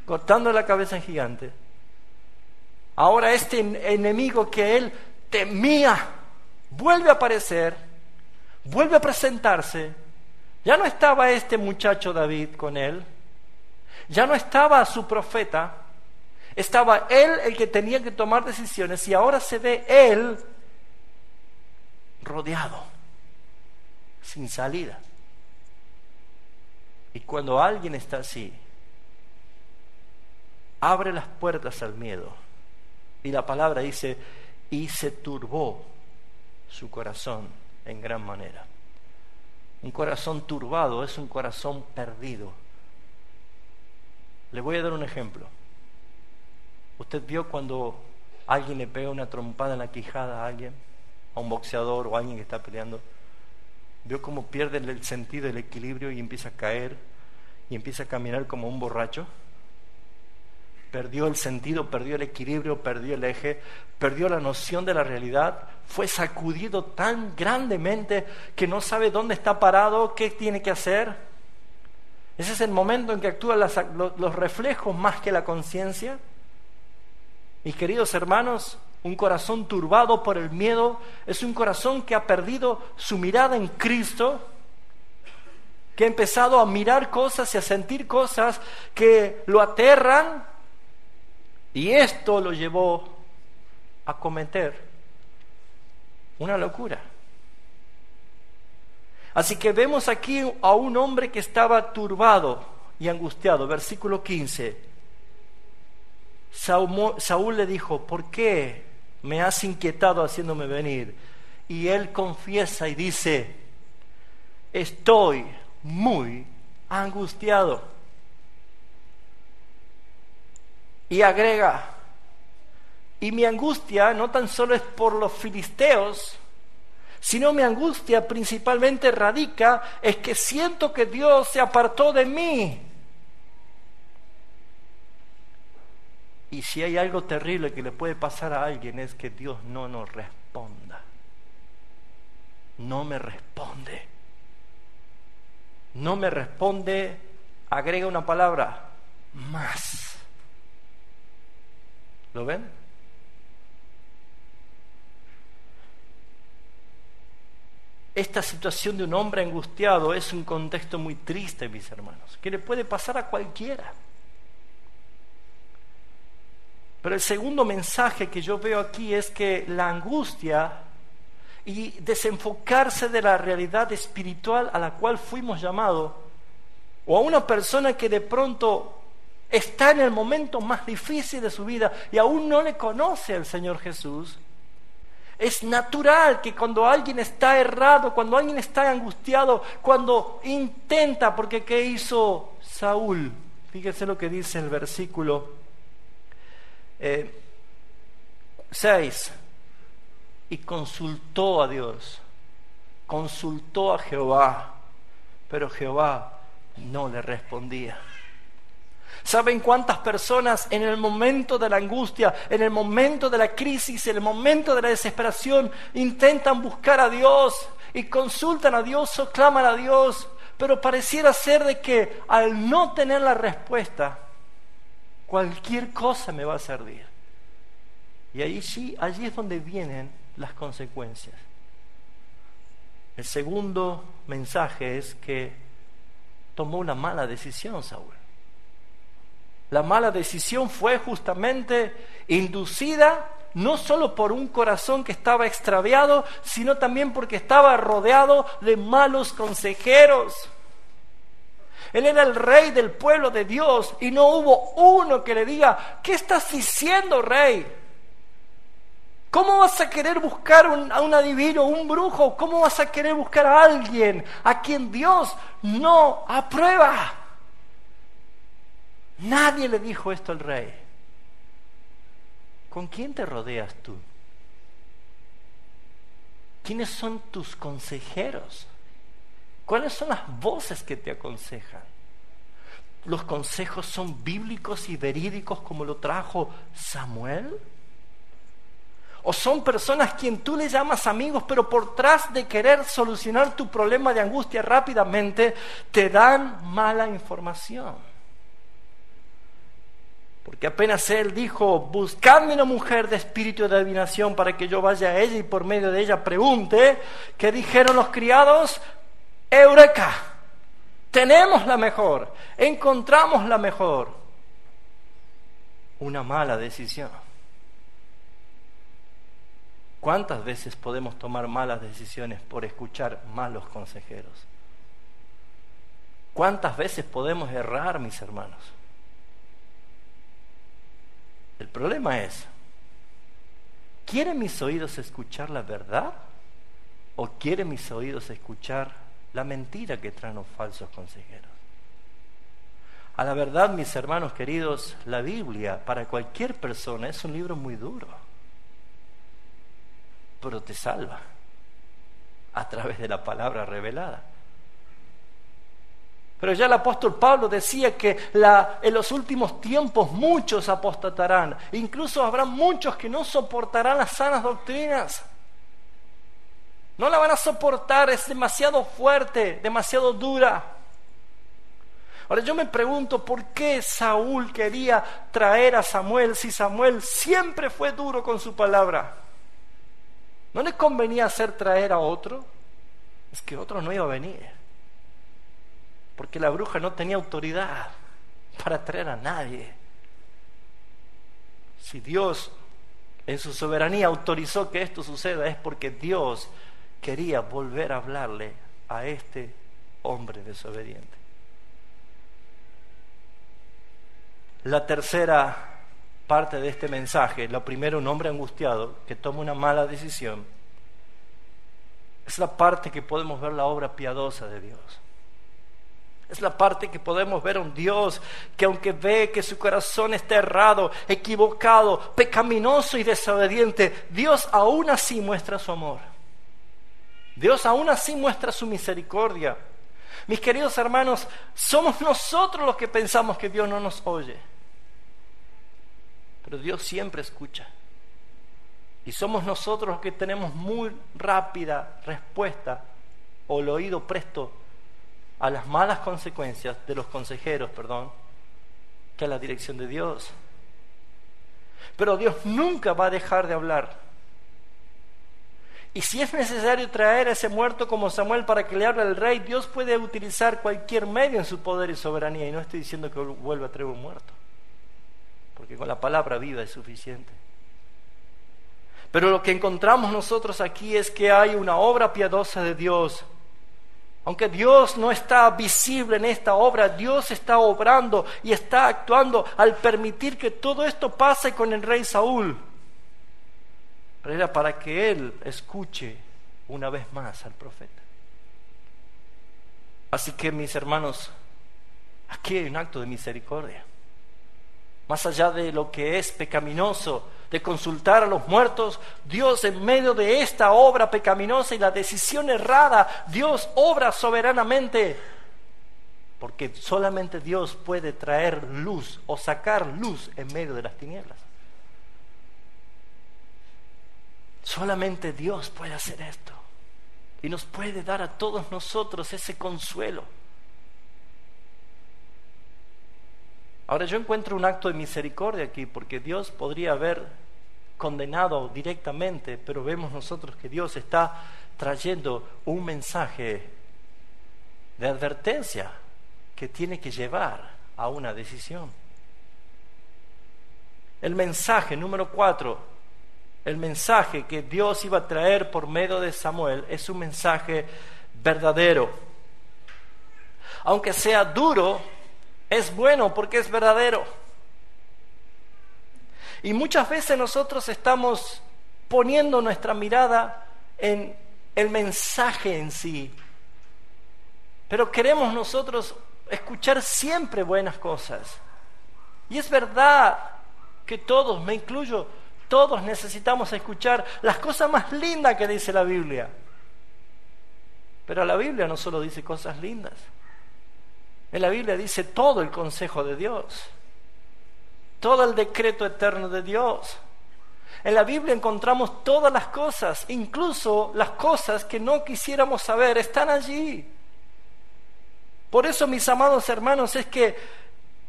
cortando la cabeza al gigante. Ahora este enemigo que él temía vuelve a aparecer, vuelve a presentarse. Ya no estaba este muchacho David con él, ya no estaba su profeta, estaba él el que tenía que tomar decisiones y ahora se ve él rodeado, sin salida. Y cuando alguien está así, abre las puertas al miedo. Y la palabra dice, y se turbó su corazón en gran manera. Un corazón turbado es un corazón perdido. Le voy a dar un ejemplo. ¿Usted vio cuando alguien le pega una trompada en la quijada a alguien? A un boxeador o a alguien que está peleando. ¿Vio cómo pierde el sentido, el equilibrio y empieza a caer y empieza a caminar como un borracho? Perdió el sentido, perdió el equilibrio, perdió el eje, perdió la noción de la realidad, fue sacudido tan grandemente que no sabe dónde está parado, qué tiene que hacer. Ese es el momento en que actúan los reflejos más que la conciencia. Mis queridos hermanos, un corazón turbado por el miedo es un corazón que ha perdido su mirada en Cristo, que ha empezado a mirar cosas y a sentir cosas que lo aterran. Y esto lo llevó a cometer una locura. Así que vemos aquí a un hombre que estaba turbado y angustiado. Versículo 15. Saúl le dijo, ¿por qué me has inquietado haciéndome venir? Y él confiesa y dice, estoy muy angustiado. Y agrega, y mi angustia no tan solo es por los filisteos, sino mi angustia principalmente radica es que siento que Dios se apartó de mí. Y si hay algo terrible que le puede pasar a alguien es que Dios no nos responda. No me responde. No me responde, agrega una palabra, más. ¿Lo ven? Esta situación de un hombre angustiado es un contexto muy triste, mis hermanos, que le puede pasar a cualquiera. Pero el segundo mensaje que yo veo aquí es que la angustia y desenfocarse de la realidad espiritual a la cual fuimos llamados, o a una persona que de pronto está en el momento más difícil de su vida y aún no le conoce al Señor Jesús, es natural que cuando alguien está errado, cuando alguien está angustiado, cuando intenta, porque ¿qué hizo Saúl? Fíjense lo que dice el versículo 6. Y consultó a Dios, consultó a Jehová, pero Jehová no le respondía. ¿Saben cuántas personas en el momento de la angustia, en el momento de la crisis, en el momento de la desesperación, intentan buscar a Dios y consultan a Dios o claman a Dios, pero pareciera ser de que al no tener la respuesta, cualquier cosa me va a servir? Y allí es donde vienen las consecuencias. El segundo mensaje es que tomó una mala decisión Saúl. La mala decisión fue justamente inducida no solo por un corazón que estaba extraviado, sino también porque estaba rodeado de malos consejeros. Él era el rey del pueblo de Dios y no hubo uno que le diga: ¿qué estás diciendo, rey? ¿Cómo vas a querer buscar a un adivino, un brujo? ¿Cómo vas a querer buscar a alguien a quien Dios no aprueba? Nadie le dijo esto al rey. ¿Con quién te rodeas tú? ¿Quiénes son tus consejeros? ¿Cuáles son las voces que te aconsejan? ¿Los consejos son bíblicos y verídicos como lo trajo Samuel? ¿O son personas quien tú le llamas amigos, pero por tras de querer solucionar tu problema de angustia rápidamente, te dan mala información? Porque apenas él dijo: buscadme una mujer de espíritu de adivinación para que yo vaya a ella y por medio de ella pregunte, ¿qué dijeron los criados? ¡Eureka! Tenemos la mejor, encontramos la mejor. Una mala decisión. ¿Cuántas veces podemos tomar malas decisiones por escuchar malos consejeros? ¿Cuántas veces podemos errar, mis hermanos? El problema es: ¿quieren mis oídos escuchar la verdad o quieren mis oídos escuchar la mentira que traen los falsos consejeros? A la verdad, mis hermanos queridos, la Biblia para cualquier persona es un libro muy duro, pero te salva a través de la palabra revelada. Pero ya el apóstol Pablo decía que en los últimos tiempos muchos apostatarán. Incluso habrá muchos que no soportarán las sanas doctrinas. No la van a soportar, es demasiado fuerte, demasiado dura. Ahora yo me pregunto, ¿por qué Saúl quería traer a Samuel si Samuel siempre fue duro con su palabra? ¿No le convenía hacer traer a otro? Es que otro no iba a venir. Porque la bruja no tenía autoridad para traer a nadie. Si Dios en su soberanía autorizó que esto suceda, es porque Dios quería volver a hablarle a este hombre desobediente. La tercera parte de este mensaje, lo primero, un hombre angustiado que toma una mala decisión, es la parte que podemos ver la obra piadosa de Dios. Es la parte que podemos ver a un Dios que, aunque ve que su corazón está errado, equivocado, pecaminoso y desobediente, Dios aún así muestra su amor. Dios aún así muestra su misericordia. Mis queridos hermanos, somos nosotros los que pensamos que Dios no nos oye. Pero Dios siempre escucha. Y somos nosotros los que tenemos muy rápida respuesta o el oído presto a las malas consecuencias de los consejeros, que a la dirección de Dios. Pero Dios nunca va a dejar de hablar. Y si es necesario traer a ese muerto como Samuel para que le hable al rey, Dios puede utilizar cualquier medio en su poder y soberanía. Y no estoy diciendo que vuelva a traer un muerto, porque con la palabra viva es suficiente. Pero lo que encontramos nosotros aquí es que hay una obra piadosa de Dios Aunque Dios no está visible en esta obra, Dios está obrando y está actuando al permitir que todo esto pase con el rey Saúl. Pero era para que él escuche una vez más al profeta. Así que, mis hermanos, aquí hay un acto de misericordia. Más allá de lo que es pecaminoso, de consultar a los muertos, Dios, en medio de esta obra pecaminosa y la decisión errada, Dios obra soberanamente, porque solamente Dios puede traer luz o sacar luz en medio de las tinieblas. Solamente Dios puede hacer esto y nos puede dar a todos nosotros ese consuelo. Ahora, yo encuentro un acto de misericordia aquí, porque Dios podría haber condenado directamente, pero vemos nosotros que Dios está trayendo un mensaje de advertencia que tiene que llevar a una decisión. El mensaje número 4, el mensaje que Dios iba a traer por medio de Samuel, es un mensaje verdadero. Aunque sea duro, es bueno porque es verdadero. Y muchas veces nosotros estamos poniendo nuestra mirada en el mensaje en sí. Pero queremos nosotros escuchar siempre buenas cosas. Y es verdad que todos, me incluyo, todos necesitamos escuchar las cosas más lindas que dice la Biblia. Pero la Biblia no solo dice cosas lindas. En la Biblia dice todo el consejo de Dios, todo el decreto eterno de Dios. En la Biblia encontramos todas las cosas, incluso las cosas que no quisiéramos saber, están allí. Por eso, mis amados hermanos, es que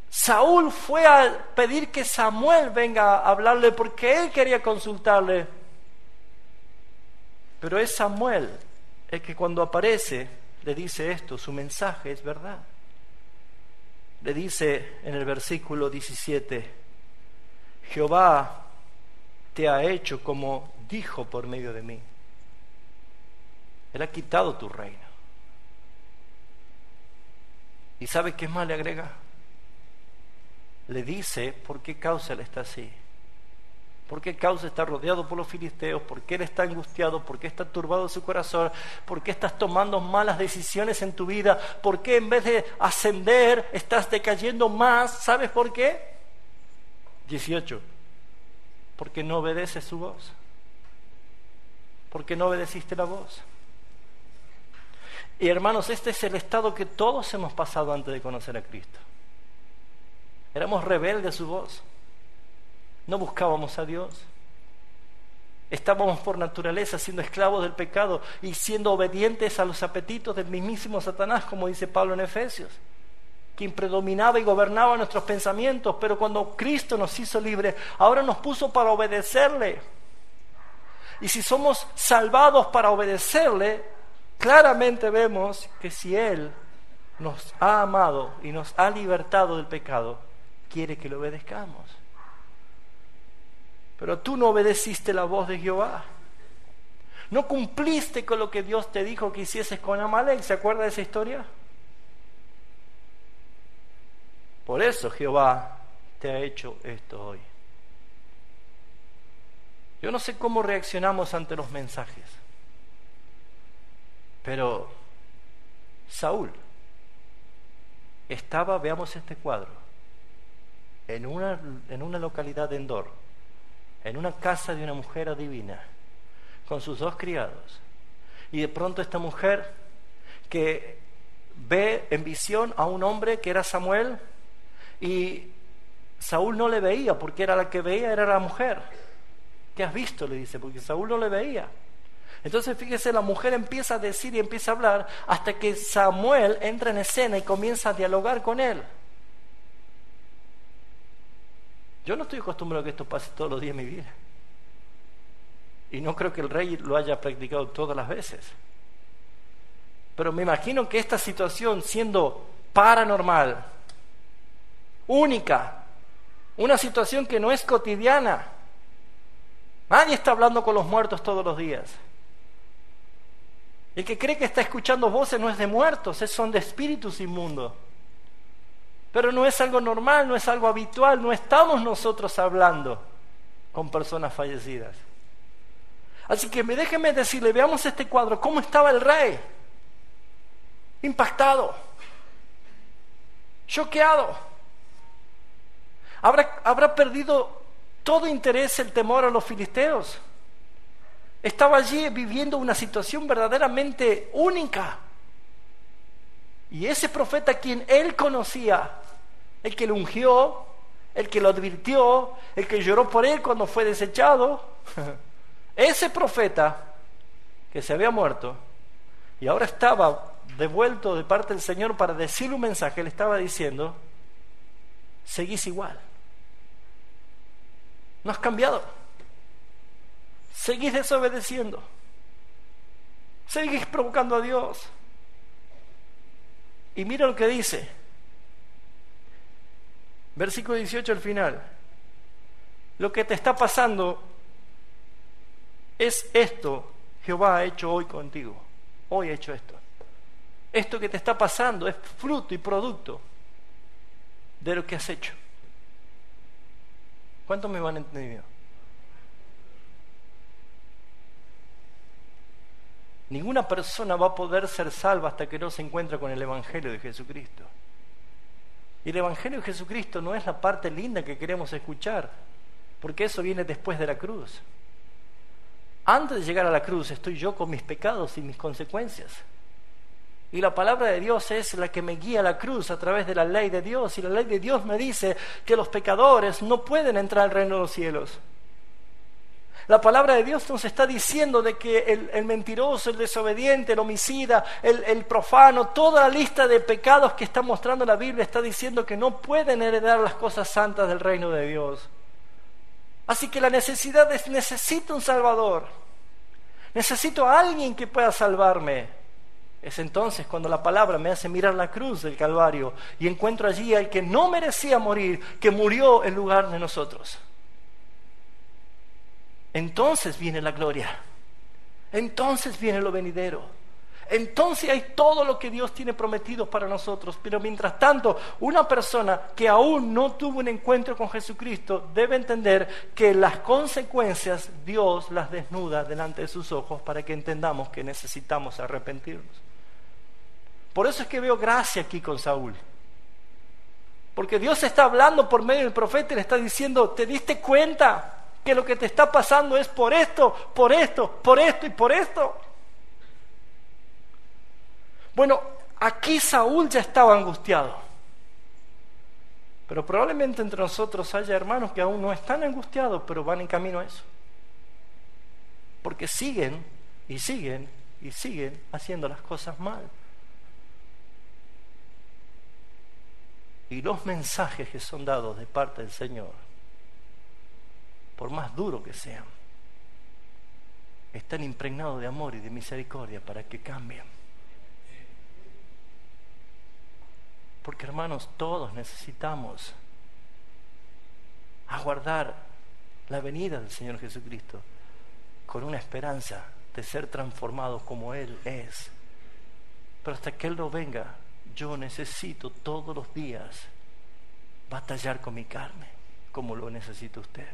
Saúl fue a pedir que Samuel venga a hablarle porque él quería consultarle. Pero es Samuel el que cuando aparece le dice esto, su mensaje es verdad. Le dice en el versículo 17, Jehová te ha hecho como dijo por medio de mí. Él ha quitado tu reino. ¿Y sabe qué más le agrega? Le dice por qué causa él está así. ¿Por qué causa está rodeado por los filisteos? ¿Por qué él está angustiado? ¿Por qué está turbado su corazón? ¿Por qué estás tomando malas decisiones en tu vida? ¿Por qué en vez de ascender estás decayendo más? ¿Sabes por qué? 18. Porque no obedeces su voz. Porque no obedeciste la voz. Y hermanos, este es el estado que todos hemos pasado antes de conocer a Cristo. Éramos rebeldes a su voz. No buscábamos a Dios. Estábamos por naturaleza siendo esclavos del pecado y siendo obedientes a los apetitos del mismísimo Satanás, como dice Pablo en Efesios, quien predominaba y gobernaba nuestros pensamientos. Pero cuando Cristo nos hizo libres, ahora nos puso para obedecerle. Y si somos salvados para obedecerle, claramente vemos que si Él nos ha amado y nos ha libertado del pecado, quiere que le obedezcamos. Pero tú no obedeciste la voz de Jehová. No cumpliste con lo que Dios te dijo que hicieses con Amalek. ¿Se acuerda de esa historia? Por eso Jehová te ha hecho esto hoy. Yo no sé cómo reaccionamos ante los mensajes, pero Saúl estaba, veamos este cuadro, en una localidad de Endor, en una casa de una mujer adivina, con sus 2 criados. Y de pronto esta mujer que ve en visión a un hombre que era Samuel, y Saúl no le veía, porque era la que veía, era la mujer. ¿Qué has visto?, le dice, porque Saúl no le veía. Entonces fíjese, la mujer empieza a decir y empieza a hablar, hasta que Samuel entra en escena y comienza a dialogar con él. Yo no estoy acostumbrado a que esto pase todos los días de mi vida. Y no creo que el rey lo haya practicado todas las veces. Pero me imagino que esta situación, siendo paranormal, única, una situación que no es cotidiana, nadie está hablando con los muertos todos los días. El que cree que está escuchando voces no es de muertos, son de espíritus inmundos. Pero no es algo normal, no es algo habitual, no estamos nosotros hablando con personas fallecidas. Así que déjenme decirle, veamos este cuadro, ¿cómo estaba el rey? Impactado, choqueado. ¿Habrá perdido todo interés, el temor a los filisteos? Estaba allí viviendo una situación verdaderamente única. Y ese profeta a quien él conocía, el que lo ungió, el que lo advirtió, el que lloró por él cuando fue desechado, ese profeta que se había muerto y ahora estaba devuelto de parte del Señor para decirle un mensaje, le estaba diciendo: seguís igual, no has cambiado, seguís desobedeciendo, seguís provocando a Dios. Y mira lo que dice, versículo 18 al final: lo que te está pasando es esto, Jehová ha hecho hoy contigo, hoy ha hecho esto. Esto que te está pasando es fruto y producto de lo que has hecho. ¿Cuántos me van entendiendo? Ninguna persona va a poder ser salva hasta que no se encuentre con el Evangelio de Jesucristo. Y el Evangelio de Jesucristo no es la parte linda que queremos escuchar, porque eso viene después de la cruz. Antes de llegar a la cruz estoy yo con mis pecados y mis consecuencias. Y la palabra de Dios es la que me guía a la cruz a través de la ley de Dios. Y la ley de Dios me dice que los pecadores no pueden entrar al reino de los cielos. La palabra de Dios nos está diciendo de que el mentiroso, el desobediente, el homicida, el profano, toda la lista de pecados que está mostrando la Biblia está diciendo que no pueden heredar las cosas santas del reino de Dios. Así que la necesidad es: necesito un Salvador, necesito a alguien que pueda salvarme. Es entonces cuando la palabra me hace mirar la cruz del Calvario y encuentro allí al que no merecía morir, que murió en lugar de nosotros. Entonces viene la gloria, entonces viene lo venidero, entonces hay todo lo que Dios tiene prometido para nosotros. Pero mientras tanto, una persona que aún no tuvo un encuentro con Jesucristo debe entender que las consecuencias Dios las desnuda delante de sus ojos para que entendamos que necesitamos arrepentirnos. Por eso es que veo gracia aquí con Saúl, porque Dios está hablando por medio del profeta y le está diciendo: ¿te diste cuenta que lo que te está pasando es por esto, por esto, por esto y por esto? Bueno, aquí Saúl ya estaba angustiado, pero probablemente entre nosotros haya hermanos que aún no están angustiados, pero van en camino a eso, porque siguen y siguen y siguen haciendo las cosas mal. Y los mensajes que son dados de parte del Señor, por más duros que sean, están impregnados de amor y de misericordia para que cambien. Porque, hermanos, todos necesitamos aguardar la venida del Señor Jesucristo con una esperanza de ser transformados como Él es. Pero hasta que Él no venga, yo necesito todos los días batallar con mi carne, como lo necesita usted.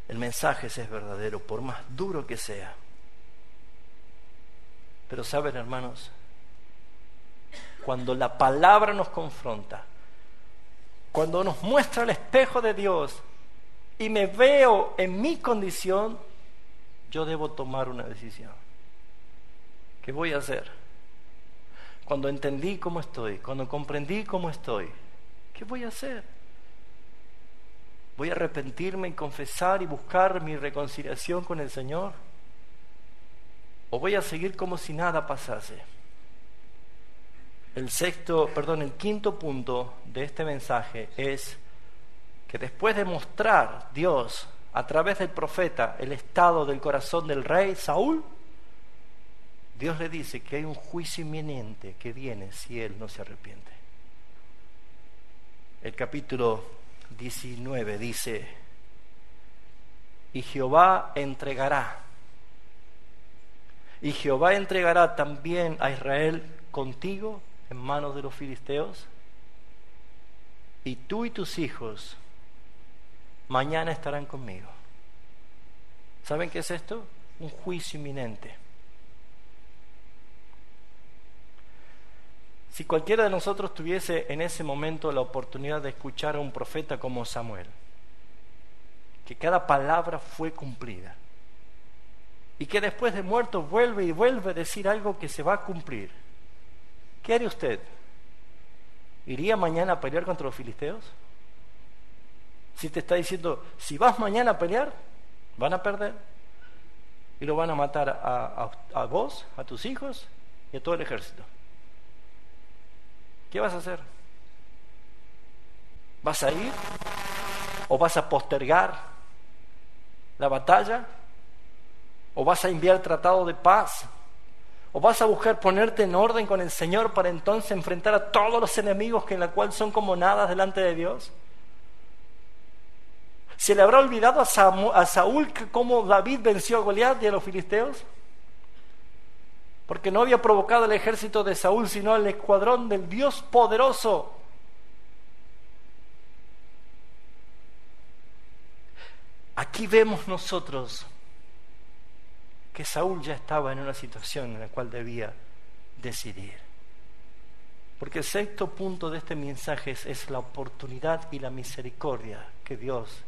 El mensaje es verdadero, por más duro que sea. Pero saben, hermanos, cuando la palabra nos confronta, cuando nos muestra el espejo de Dios y me veo en mi condición, yo debo tomar una decisión. ¿Qué voy a hacer? Cuando entendí cómo estoy, cuando comprendí cómo estoy, ¿qué voy a hacer? ¿Voy a arrepentirme y confesar y buscar mi reconciliación con el Señor? ¿O voy a seguir como si nada pasase? El quinto punto de este mensaje es que después de mostrar Dios a través del profeta el estado del corazón del rey Saúl, Dios le dice que hay un juicio inminente que viene si él no se arrepiente. El capítulo 19 dice: y Jehová entregará. Y Jehová entregará también a Israel contigo en manos de los filisteos. Y tú y tus hijos mañana estarán conmigo. ¿Saben qué es esto? Un juicio inminente. Si cualquiera de nosotros tuviese en ese momento la oportunidad de escuchar a un profeta como Samuel, que cada palabra fue cumplida, y que después de muerto vuelve y vuelve a decir algo que se va a cumplir, ¿qué haría usted? ¿Iría mañana a pelear contra los filisteos? Si te está diciendo, si vas mañana a pelear, van a perder y lo van a matar a vos, a tus hijos y a todo el ejército. ¿Qué vas a hacer? ¿Vas a ir? ¿O vas a postergar la batalla? ¿O vas a enviar tratado de paz? ¿O vas a buscar ponerte en orden con el Señor para entonces enfrentar a todos los enemigos que en la cual son como nada delante de Dios? ¿Se le habrá olvidado a Saúl cómo David venció a Goliat y a los filisteos? Porque no había provocado el ejército de Saúl, sino el escuadrón del Dios poderoso. Aquí vemos nosotros que Saúl ya estaba en una situación en la cual debía decidir. Porque el sexto punto de este mensaje es la oportunidad y la misericordia que Dios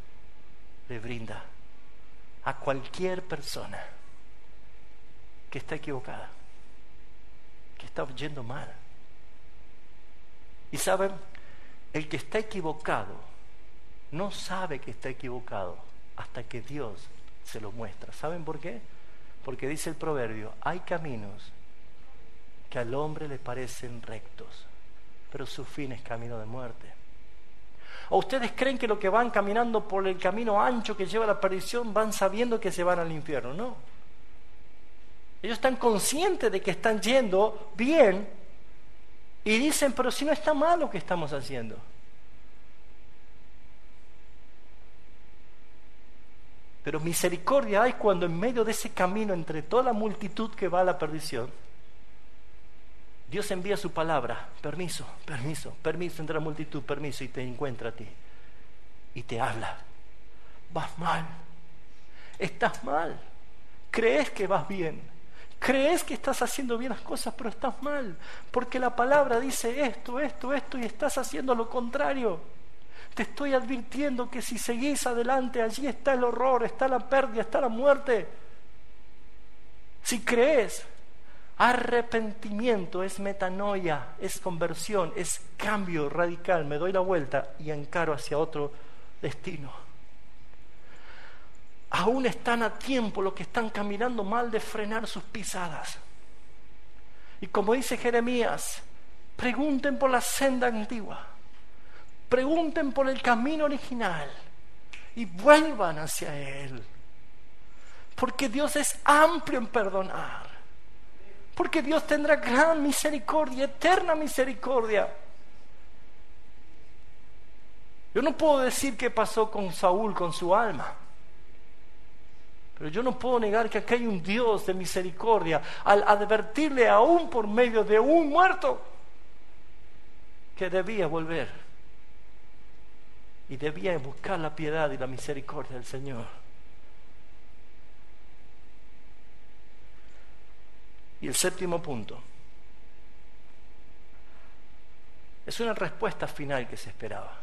le brinda a cualquier persona que está equivocada, que está yendo mal. Y saben, el que está equivocado no sabe que está equivocado hasta que Dios se lo muestra. ¿Saben por qué? Porque dice el proverbio, hay caminos que al hombre le parecen rectos, pero su fin es camino de muerte. ¿O ustedes creen que los que van caminando por el camino ancho que lleva a la perdición van sabiendo que se van al infierno? No. Ellos están conscientes de que están yendo bien y dicen, pero si no está mal lo que estamos haciendo. Pero misericordia hay cuando en medio de ese camino entre toda la multitud que va a la perdición, Dios envía su palabra, permiso, permiso, permiso entre la multitud, permiso, y te encuentra a ti y te habla. Vas mal, estás mal, crees que vas bien, crees que estás haciendo bien las cosas, pero estás mal, porque la palabra dice esto, esto, esto, y estás haciendo lo contrario. Te estoy advirtiendo que si seguís adelante, allí está el horror, está la pérdida, está la muerte. Si crees, arrepentimiento es metanoia, es conversión, es cambio radical. Me doy la vuelta y encaro hacia otro destino. Aún están a tiempo los que están caminando mal de frenar sus pisadas. Y como dice Jeremías, pregunten por la senda antigua, pregunten por el camino original y vuelvan hacia Él. Porque Dios es amplio en perdonar. Porque Dios tendrá gran misericordia, eterna misericordia. Yo no puedo decir qué pasó con Saúl, con su alma. Pero yo no puedo negar que aquí hay un Dios de misericordia al advertirle aún por medio de un muerto que debía volver. Y debía buscar la piedad y la misericordia del Señor. Y el séptimo punto es una respuesta final que se esperaba.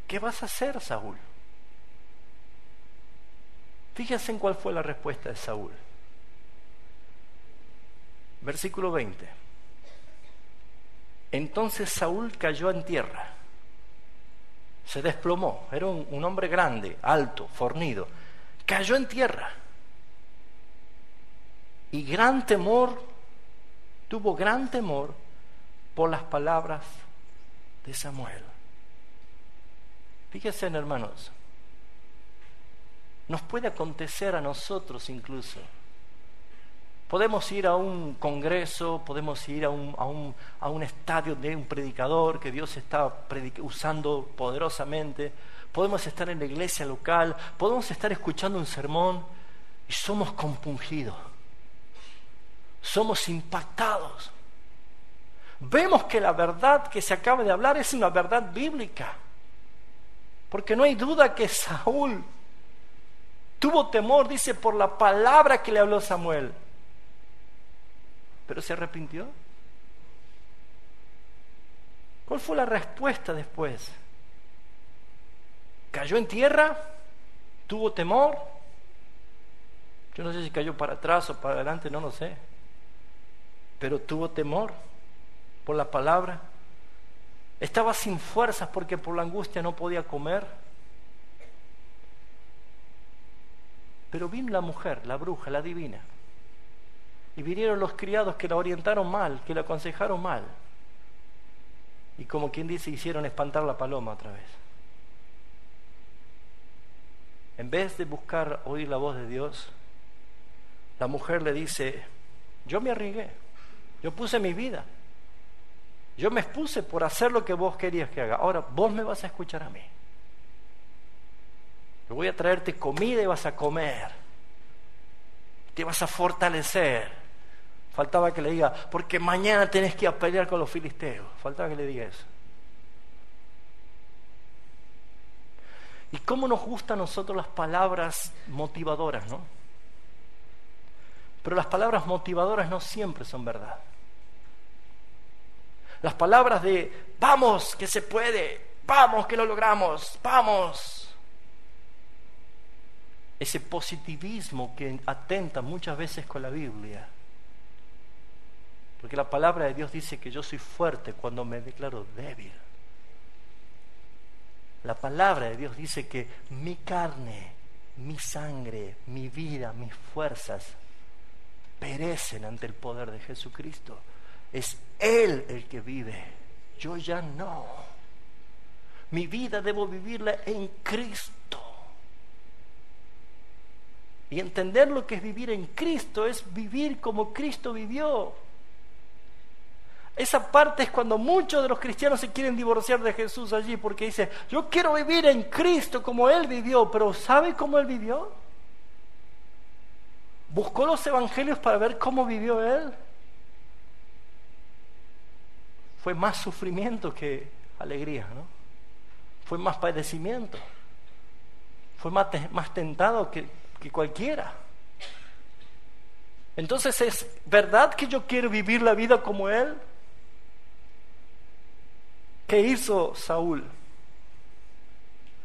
¿Qué vas a hacer, Saúl? Fíjense en cuál fue la respuesta de Saúl. Versículo 20. Entonces Saúl cayó en tierra, se desplomó, era un hombre grande, alto, fornido, cayó en tierra y tuvo gran temor por las palabras de Samuel. Fíjense, hermanos, nos puede acontecer a nosotros incluso. Podemos ir a un congreso, podemos ir a un estadio de un predicador que Dios está usando poderosamente. podemos estar en la iglesia local, podemos estar escuchando un sermón y somos compungidos, somos impactados. Vemos que la verdad que se acaba de hablar es una verdad bíblica, porque no hay duda que Saúl tuvo temor, dice, por la palabra que le habló Samuel, pero se arrepintió. ¿Cuál fue la respuesta después? ¿Cayó en tierra? ¿Tuvo temor? Yo no sé si cayó para atrás o para adelante, no lo sé, pero tuvo temor por la palabra. Estaba sin fuerzas porque por la angustia no podía comer. Pero vino la mujer, la bruja, la adivina, y vinieron los criados que la orientaron mal, que la aconsejaron mal, y como quien dice, hicieron espantar la paloma otra vez. En vez de buscar oír la voz de Dios, la mujer le dice: yo me arriesgué, yo puse mi vida, yo me expuse por hacer lo que vos querías que haga, ahora vos me vas a escuchar a mí. Yo voy a traerte comida y vas a comer, te vas a fortalecer. Faltaba que le diga, porque mañana tenés que ir a pelear con los filisteos. Faltaba que le diga eso. Y cómo nos gustan a nosotros las palabras motivadoras, ¿no? Pero las palabras motivadoras no siempre son verdad. Las palabras de vamos, que se puede, vamos, que lo logramos, vamos. Ese positivismo que atenta muchas veces con la Biblia. Porque la palabra de Dios dice que yo soy fuerte cuando me declaro débil. La palabra de Dios dice que mi carne, mi sangre, mi vida, mis fuerzas perecen ante el poder de Jesucristo. Es Él el que vive, yo ya no. Mi vida debo vivirla en Cristo. Y entender lo que es vivir en Cristo es vivir como Cristo vivió. Esa parte es cuando muchos de los cristianos se quieren divorciar de Jesús allí, porque dice, yo quiero vivir en Cristo como Él vivió, pero ¿sabe cómo Él vivió? ¿Buscó los evangelios para ver cómo vivió Él? Fue más sufrimiento que alegría, ¿no? Fue más padecimiento. Fue más tentado que cualquiera. Entonces, ¿es verdad que yo quiero vivir la vida como Él? ¿Qué hizo Saúl?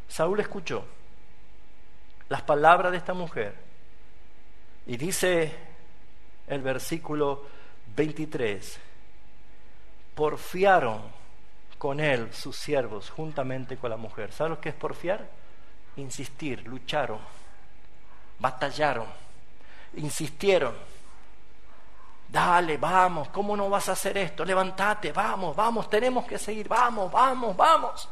Saúl escuchó las palabras de esta mujer y dice el versículo 23: porfiaron con él sus siervos juntamente con la mujer. ¿Sabes lo que es porfiar? Insistir, lucharon, batallaron, insistieron. Dale, vamos, ¿cómo no vas a hacer esto? Levántate, vamos, vamos, tenemos que seguir, vamos, vamos, vamos.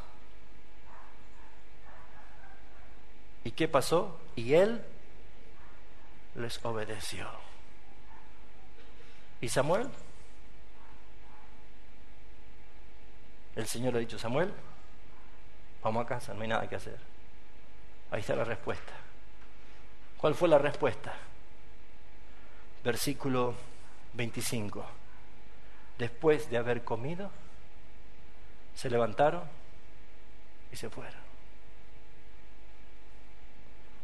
¿Y qué pasó? Y él les obedeció. ¿Y Samuel? El Señor le ha dicho: Samuel, vamos a casa, no hay nada que hacer. Ahí está la respuesta. ¿Cuál fue la respuesta? Versículo 25. Después de haber comido, se levantaron y se fueron.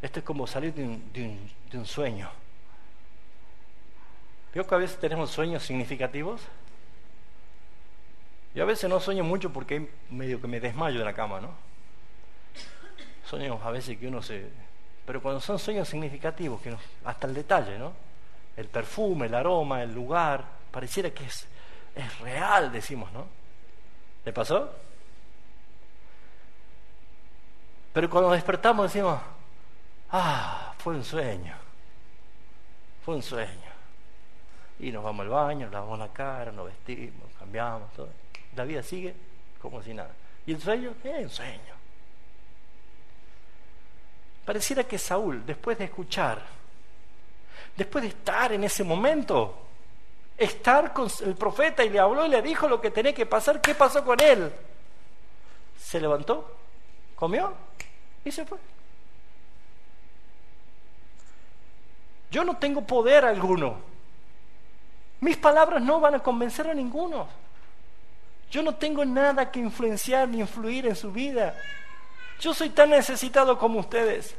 Esto es como salir de un sueño. ¿Veo que a veces tenemos sueños significativos? Yo a veces no sueño mucho porque medio que me desmayo en la cama, ¿no? Sueños a veces que uno se... Pero cuando son sueños significativos, que hasta el detalle, ¿no? El perfume, el aroma, el lugar, pareciera que es real, decimos, ¿no? ¿Le pasó? Pero cuando despertamos decimos: fue un sueño, fue un sueño. Y nos vamos al baño, nos lavamos la cara, nos vestimos, cambiamos, todo. La vida sigue como si nada. ¿Y el sueño? Es un sueño. Pareciera que Saúl, después de escuchar, después de estar en ese momento, estar con el profeta y le habló y le dijo lo que tenía que pasar, ¿qué pasó con él? Se levantó, comió Y se fue. Yo no tengo poder alguno. Mis palabras no van a convencer a ninguno. Yo no tengo nada que influenciar ni influir en su vida. Yo soy tan necesitado como ustedes.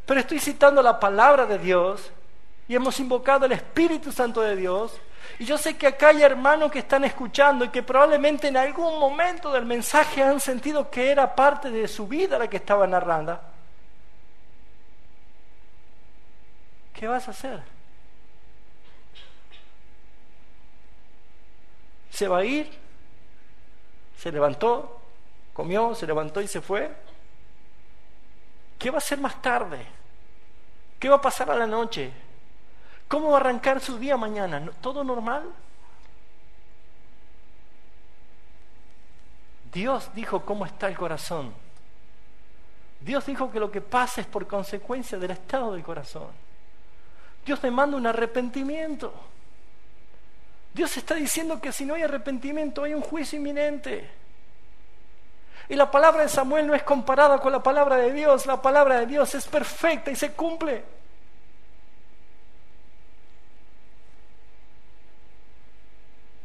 Pero estoy citando la palabra de Dios y hemos invocado el Espíritu Santo de Dios. Y yo sé que acá hay hermanos que están escuchando y que probablemente en algún momento del mensaje han sentido que era parte de su vida la que estaba narrando. ¿Qué vas a hacer? ¿Se va a ir? ¿Se levantó? ¿Comió? ¿Se levantó y se fue? ¿Qué va a hacer más tarde? ¿Qué va a pasar a la noche? ¿Cómo va a arrancar su día mañana? ¿Todo normal? Dios dijo cómo está el corazón. Dios dijo que lo que pasa es por consecuencia del estado del corazón. Dios demanda un arrepentimiento. Dios está diciendo que si no hay arrepentimiento hay un juicio inminente. Y la palabra de Samuel no es comparada con la palabra de Dios. La palabra de Dios es perfecta y se cumple.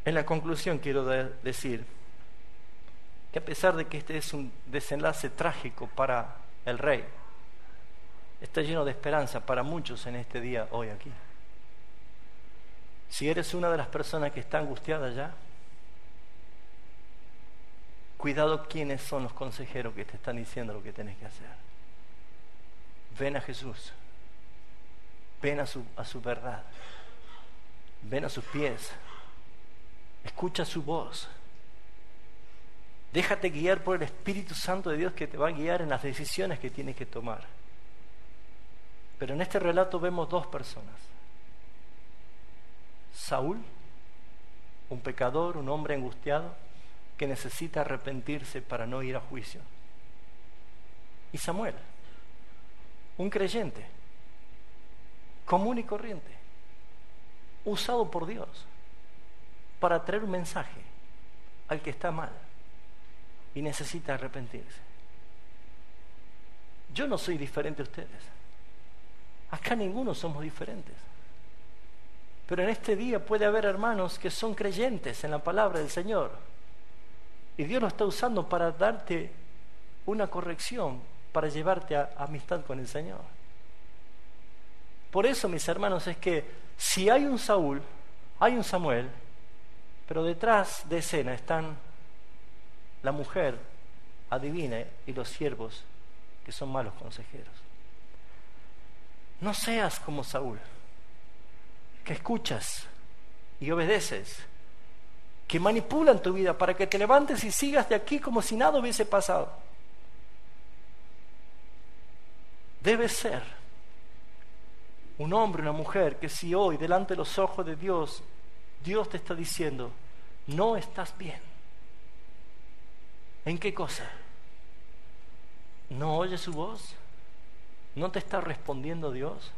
En la conclusión quiero decir que a pesar de que este es un desenlace trágico para el rey, está lleno de esperanza para muchos en este día hoy aquí. Si eres una de las personas que está angustiada ya, cuidado quiénes son los consejeros que te están diciendo lo que tienes que hacer. Ven a Jesús, ven a su verdad, ven a sus pies, escucha su voz, déjate guiar por el Espíritu Santo de Dios que te va a guiar en las decisiones que tienes que tomar. Pero en este relato vemos dos personas. Saúl, un pecador, un hombre angustiado que necesita arrepentirse para no ir a juicio. Y Samuel, un creyente, común y corriente, usado por Dios para traer un mensaje al que está mal y necesita arrepentirse. Yo no soy diferente a ustedes. Acá ninguno somos diferentes. Pero en este día puede haber hermanos que son creyentes en la palabra del Señor. Y Dios lo está usando para darte una corrección, para llevarte a amistad con el Señor. Por eso, mis hermanos, es que si hay un Saúl, hay un Samuel, pero detrás de escena están la mujer adivina y los siervos que son malos consejeros. No seas como Saúl, que escuchas y obedeces, que manipulan tu vida para que te levantes y sigas de aquí como si nada hubiese pasado. Debes ser un hombre, una mujer, que si hoy delante de los ojos de Dios, Dios te está diciendo, no estás bien. ¿En qué cosa? ¿No oyes su voz? ¿No te está respondiendo Dios?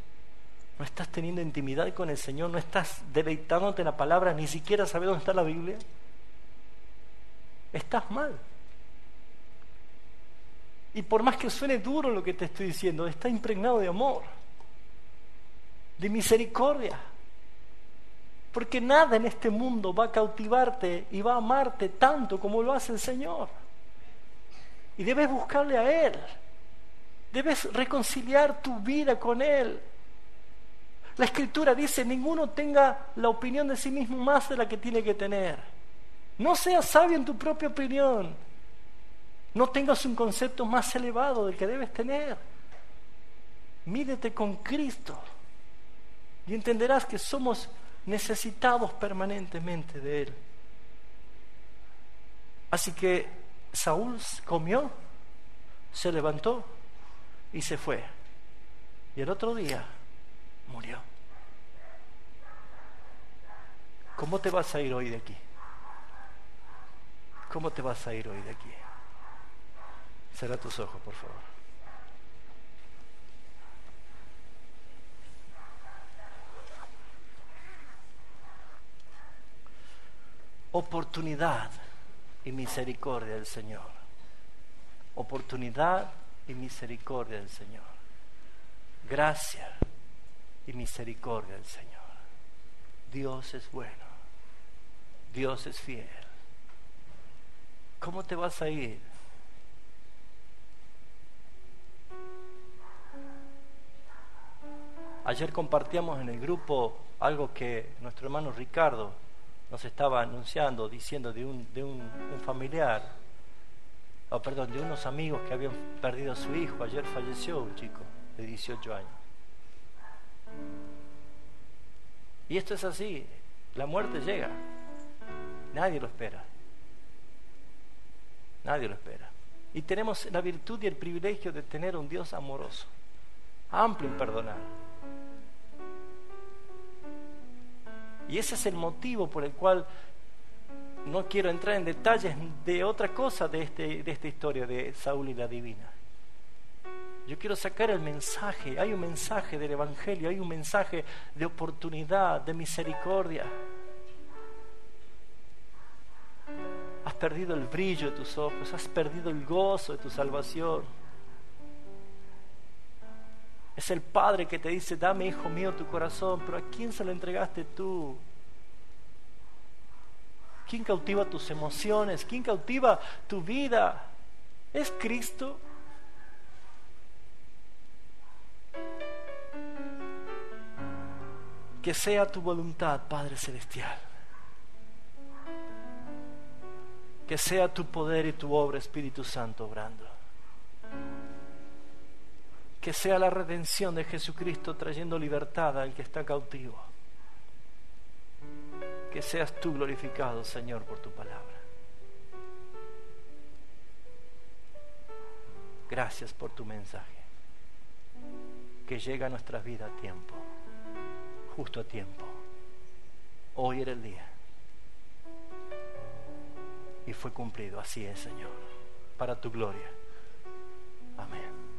¿No estás teniendo intimidad con el Señor? ¿No estás deleitándote en la palabra? ¿Ni siquiera sabes dónde está la Biblia? Estás mal. Y por más que suene duro lo que te estoy diciendo, está impregnado de amor, de misericordia. Porque nada en este mundo va a cautivarte y va a amarte tanto como lo hace el Señor. Y debes buscarle a Él. Debes reconciliar tu vida con Él. La Escritura dice, ninguno tenga la opinión de sí mismo más de la que tiene que tener. No seas sabio en tu propia opinión. No tengas un concepto más elevado del que debes tener. Mídete con Cristo y entenderás que somos necesitados permanentemente de Él. Así que Saúl comió, se levantó y se fue. Y el otro día murió. ¿Cómo te vas a ir hoy de aquí? ¿Cómo te vas a ir hoy de aquí? Cierra tus ojos, por favor. Oportunidad y misericordia del Señor. Oportunidad y misericordia del Señor. Gracia y misericordia del Señor. Dios es bueno. Dios es fiel. ¿Cómo te vas a ir? Ayer compartíamos en el grupo algo que nuestro hermano Ricardo nos estaba anunciando, diciendo de un familiar, de unos amigos que habían perdido a su hijo. Ayer falleció un chico de 18 años. Y esto es así, la muerte llega, nadie lo espera, nadie lo espera. Y tenemos la virtud y el privilegio de tener un Dios amoroso, amplio en perdonar. Y ese es el motivo por el cual no quiero entrar en detalles de otra cosa de esta historia de Saúl y la divina. Yo quiero sacar el mensaje. Hay un mensaje del Evangelio, hay un mensaje de oportunidad, de misericordia. Has perdido el brillo de tus ojos, has perdido el gozo de tu salvación. Es el Padre que te dice: dame, hijo mío, tu corazón. Pero ¿a quién se lo entregaste tú? ¿Quién cautiva tus emociones? ¿Quién cautiva tu vida? ¿Es Cristo? Que sea tu voluntad, Padre Celestial. Que sea tu poder y tu obra, Espíritu Santo, obrando. Que sea la redención de Jesucristo trayendo libertad al que está cautivo. Que seas tú glorificado, Señor, por tu palabra. Gracias por tu mensaje, que llega a nuestras vidas a tiempo, justo a tiempo. Hoy era el día y fue cumplido. Así es, Señor, para tu gloria. Amén.